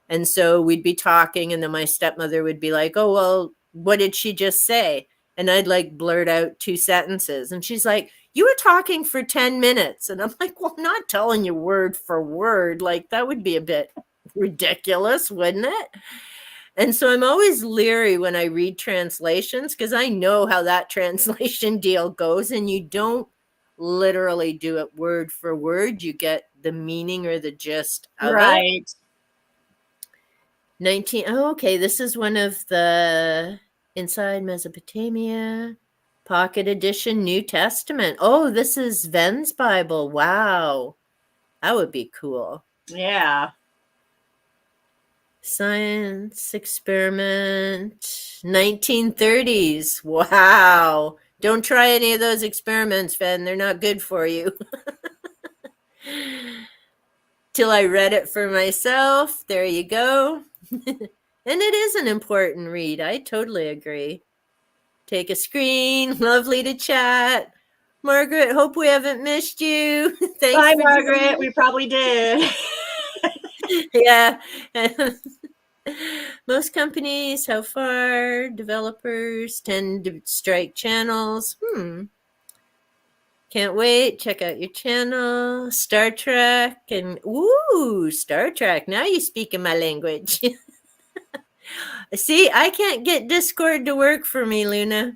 And so we'd be talking, and then my stepmother would be like, "Oh, well, what did she just say?" And I'd like blurt out 2 sentences. And she's like, "You were talking for 10 minutes." And I'm like, "Well, I'm not telling you word for word. Like, that would be a bit ridiculous, wouldn't it?" And so I'm always leery when I read translations because I know how that translation deal goes, and you don't literally do it word for word. You get the meaning or the gist of it. Right. Okay, this is one of the Inside Mesopotamia Pocket Edition New Testament. Oh, this is Ven's Bible. Wow. That would be cool. Yeah. Science experiment 1930s. Wow. Don't try any of those experiments, Ven. They're not good for you. Till I read it for myself. There you go. And it is an important read. I totally agree. Take a screen. Lovely to chat. Margaret, hope we haven't missed you. Thanks Bye, for Margaret. We probably did. Yeah. Most companies, how far developers tend to strike channels. Can't wait. Check out your channel. Star Trek and Star Trek. Now you speak in my language. See, I can't get Discord to work for me, Luna.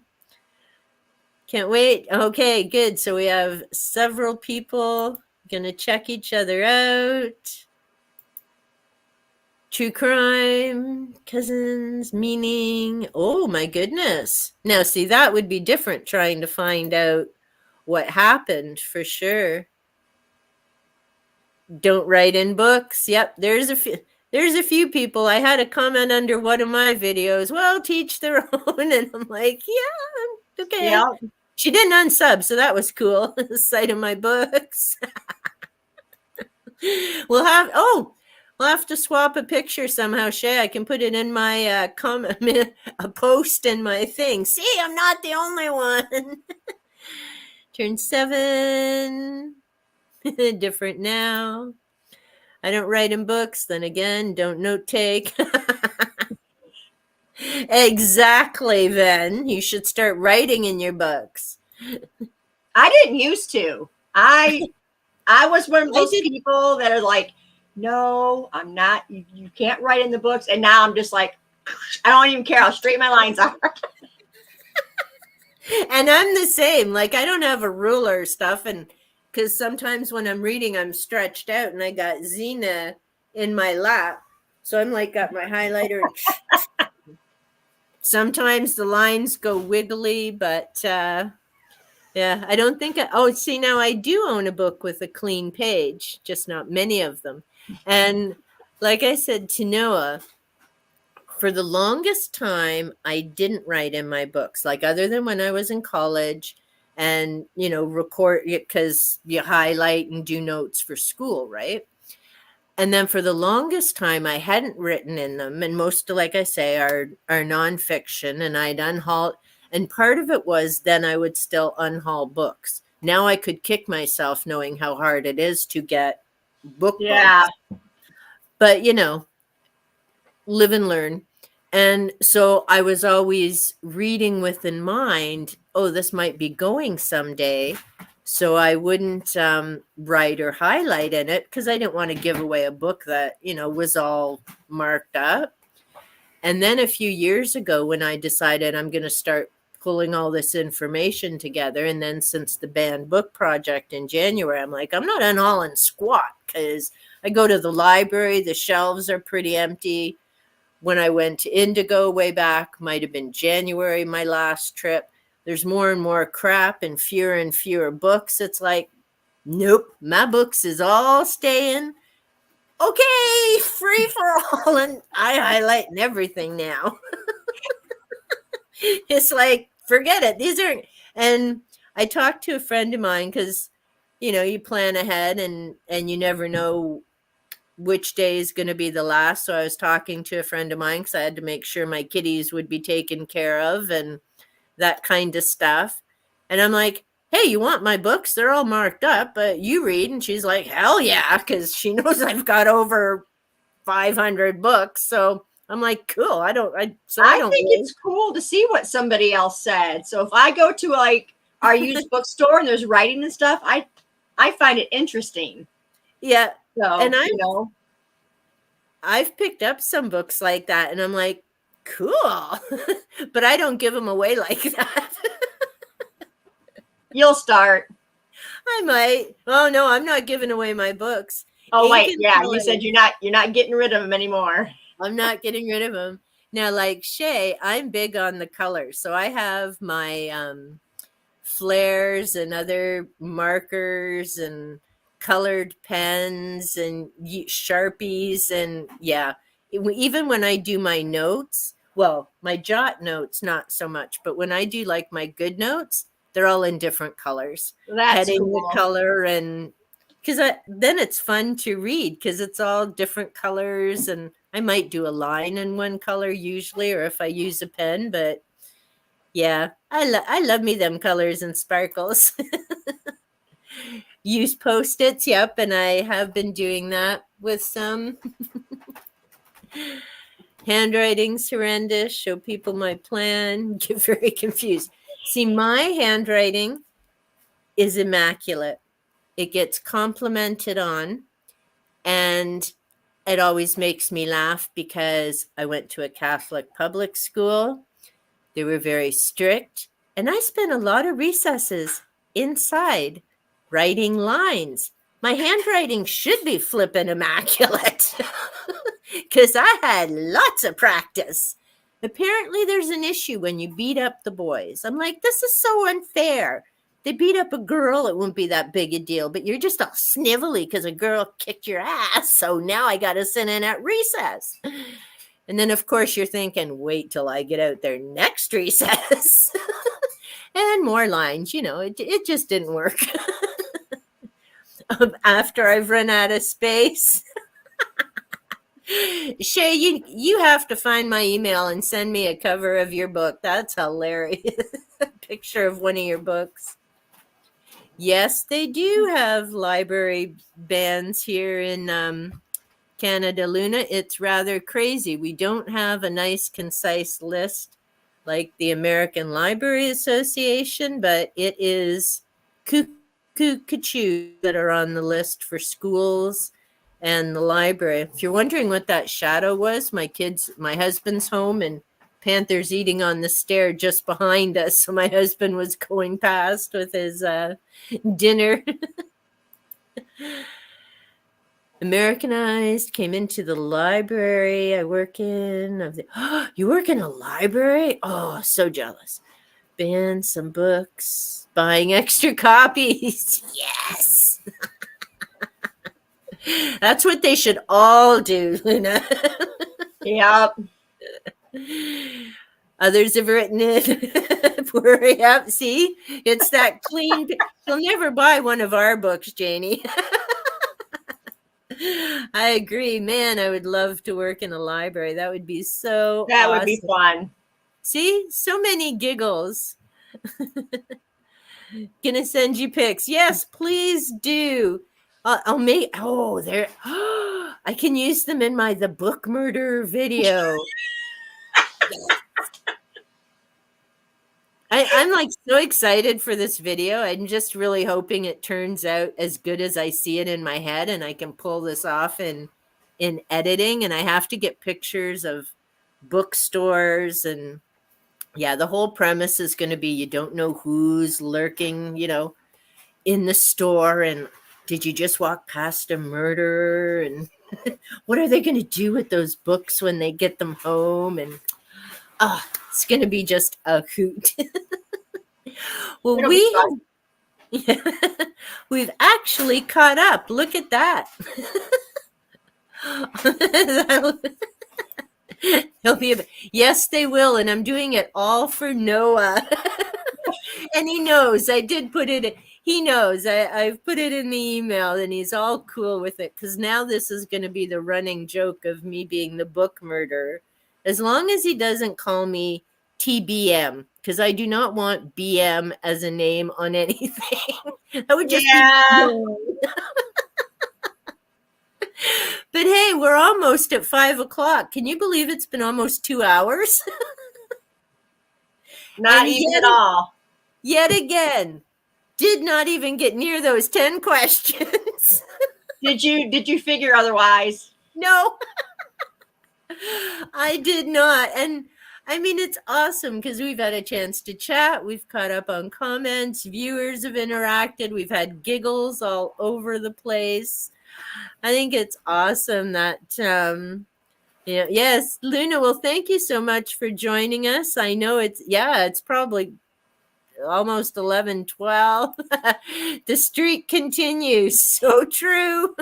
Can't wait. Okay, good. So we have several people gonna check each other out. True crime, cousins, meaning. Oh my goodness. Now, see, that would be different trying to find out what happened for sure. Don't write in books. Yep, there's a few people. I had a comment under one of my videos. Well, teach their own, and I'm like, yeah, okay. Yeah. She didn't unsub, so that was cool. Sight of my books. We'll have to swap a picture somehow, Shay. I can put it in my comment, a post in my thing. See, I'm not the only one. Turn 7. Different now. I don't write in books. Then again, don't note take. Exactly, Ven. You should start writing in your books. I didn't used to. I was one of those people that are like, no, I'm not. You can't write in the books. And now I'm just like, I don't even care how straight my lines are. And I'm the same. Like, I don't have a ruler or stuff. And because sometimes when I'm reading, I'm stretched out and I got Xena in my lap. So I'm like, got my highlighter. Sometimes the lines go wiggly, but yeah, I don't think. See, now I do own a book with a clean page, just not many of them. And like I said to Noah, for the longest time, I didn't write in my books, like other than when I was in college and, record it because you highlight and do notes for school, right? And then for the longest time, I hadn't written in them. And most, like I say, are nonfiction. And I'd unhaul. And part of it was then I would still unhaul books. Now I could kick myself knowing how hard it is to get book Yeah. books. But, live and learn. And so I was always reading with in mind, oh, this might be going someday. So I wouldn't write or highlight in it because I didn't want to give away a book that, was all marked up. And then a few years ago when I decided I'm going to start pulling all this information together. And then since the banned book project in January, I'm like, I'm not unhauling squat because I go to the library, the shelves are pretty empty. When I went to Indigo way back, might have been January, my last trip, there's more and more crap and fewer books. It's like, nope, my books is all staying. Okay, free for all. And I highlighting everything now. It's like, forget it. These aren't. And I talked to a friend of mine because, you plan ahead and you never know which day is going to be the last. So I was talking to a friend of mine because I had to make sure my kitties would be taken care of and that kind of stuff. And I'm like, hey, you want my books? They're all marked up, but you read. And she's like, hell yeah, because she knows I've got over 500 books. So I'm like, cool. I don't think wait. it's cool to see what somebody else said. So if I go to like our used bookstore and there's writing and stuff, I find it interesting. Yeah. So, And I've picked up some books like that and I'm like, cool. But I don't give them away like that. You'll start. I might. Oh no, I'm not giving away my books. Oh wait, yeah, you said you're not getting rid of them anymore. I'm not getting rid of them. Now, like Shay, I'm big on the colors. So I have my flares and other markers and colored pens and Sharpies. And yeah, even when I do my notes, well, my jot notes, not so much, but when I do like my good notes, they're all in different colors. That's Heading cool. the color and because then it's fun to read because it's all different colors and I might do a line in one color usually or if I use a pen, but yeah, I love me them colors and sparkles. Use Post-its, yep, and I have been doing that with some. Handwriting's horrendous, show people my plan, get very confused. See, my handwriting is immaculate. It gets complimented on, and it always makes me laugh because I went to a Catholic public school. They were very strict, and I spent a lot of recesses inside writing lines. My handwriting should be flippin' immaculate because I had lots of practice. Apparently, there's an issue when you beat up the boys. I'm like, this is so unfair. They beat up a girl, it wouldn't be that big a deal, but you're just all snivelly because a girl kicked your ass. So now I got to sit in at recess. And then, of course, you're thinking, wait till I get out there next recess. And more lines, it just didn't work. After I've run out of space. Shay, you have to find my email and send me a cover of your book. That's hilarious. A picture of one of your books. Yes, they do have library bans here in Canada, Luna. It's rather crazy. We don't have a nice, concise list like the American Library Association, but it is cuckoo that are on the list for schools and the library. If you're wondering what that shadow was, my husband's home and Panther's eating on the stair just behind us. So my husband was going past with his dinner. Americanized, came into the library I work in. You work in a library? Oh, so jealous. Banned some books, buying extra copies. Yes. That's what they should all do, Luna. Yep. Others have written it. Yep, see? It's that clean. You'll never buy one of our books, Janie. I agree. Man, I would love to work in a library. That would be so That awesome. would be fun. See? So many giggles. Gonna send you pics. Yes, please do. I'll make, there. I can use them in the book murder video. I'm like so excited for this video. I'm just really hoping it turns out as good as I see it in my head and I can pull this off in editing. And I have to get pictures of bookstores and yeah, the whole premise is going to be you don't know who's lurking, in the store. And did you just walk past a murderer? And what are they going to do with those books when they get them home? And it's going to be just a hoot. Well, It'll be fun. we've actually caught up. Look at that. Yes, they will, and I'm doing it all for Noah. And he knows. I did put it. He knows. I've put it in the email, and he's all cool with it because now this is going to be the running joke of me being the book murderer. As long as he doesn't call me TBM, because I do not want BM as a name on anything. That would just be. But hey, we're almost at 5:00. Can you believe it's been almost 2 hours? Not even at all. Yet again, did not even get near those 10 questions. Did you figure otherwise? No, I did not. And I mean, it's awesome because we've had a chance to chat. We've caught up on comments. Viewers have interacted. We've had giggles all over the place. I think it's awesome that, yes, Luna, well, thank you so much for joining us. I know it's probably almost 11:12. The streak continues. So true.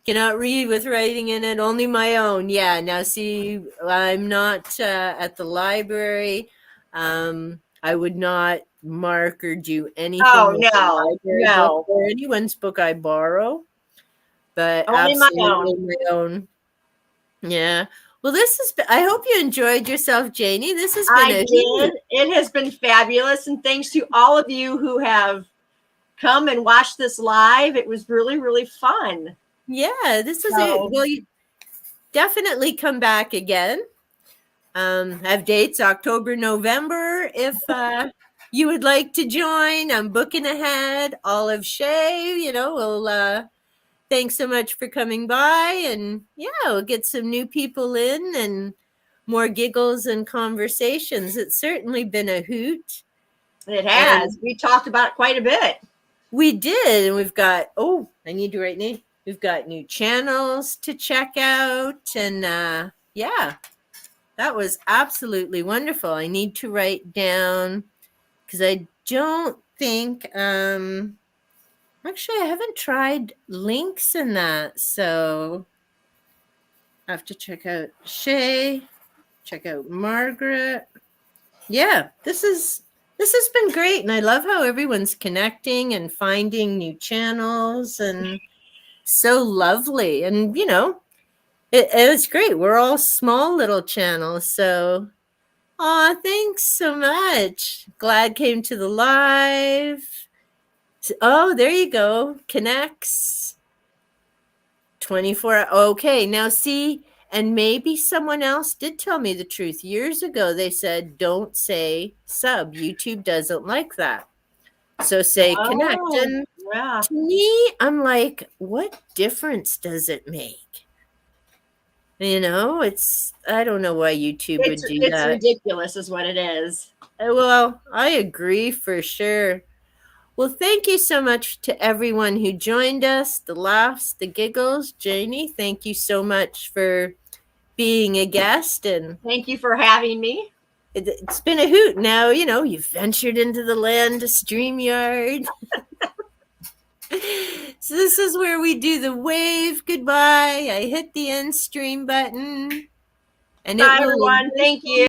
Cannot read with writing in it, only my own. Yeah, now see, I'm not at the library. I would not mark or do anything. Oh, no. Or anyone's book I borrow. But only absolutely my own. Yeah. Well, I hope you enjoyed yourself, Janie. This has been It has been fabulous. And thanks to all of you who have come and watched this live. It was really, really fun. Yeah, this was it. Well, you definitely come back again. Have dates October, November. If you would like to join, I'm booking ahead. Olive Shay, we'll thanks so much for coming by, and we'll get some new people in and more giggles and conversations. It's certainly been a hoot. It has. We talked about it quite a bit. We did, and we've got, I need to write name. We've got new channels to check out, and that was absolutely wonderful. I need to write down, because I don't think, actually, I haven't tried links in that, so I have to check out Shay, check out Margaret. Yeah, this has been great, and I love how everyone's connecting and finding new channels, and so lovely. And it's great. We're all small little channels, so thanks so much. Glad came to the live. Oh, there you go. Connects 24. Okay, now see, and maybe someone else did tell me the truth. Years ago, they said, don't say sub. YouTube doesn't like that. So say connect. And to me, I'm like, what difference does it make? I don't know why YouTube would do that. It's ridiculous is what it is. Well, I agree for sure. Well, thank you so much to everyone who joined us, the laughs, the giggles. Janie, thank you so much for being a guest. And thank you for having me. It's been a hoot. Now, you've ventured into the land of StreamYard. So this is where we do the wave goodbye. I hit the end stream button. And bye, everyone. Thank you.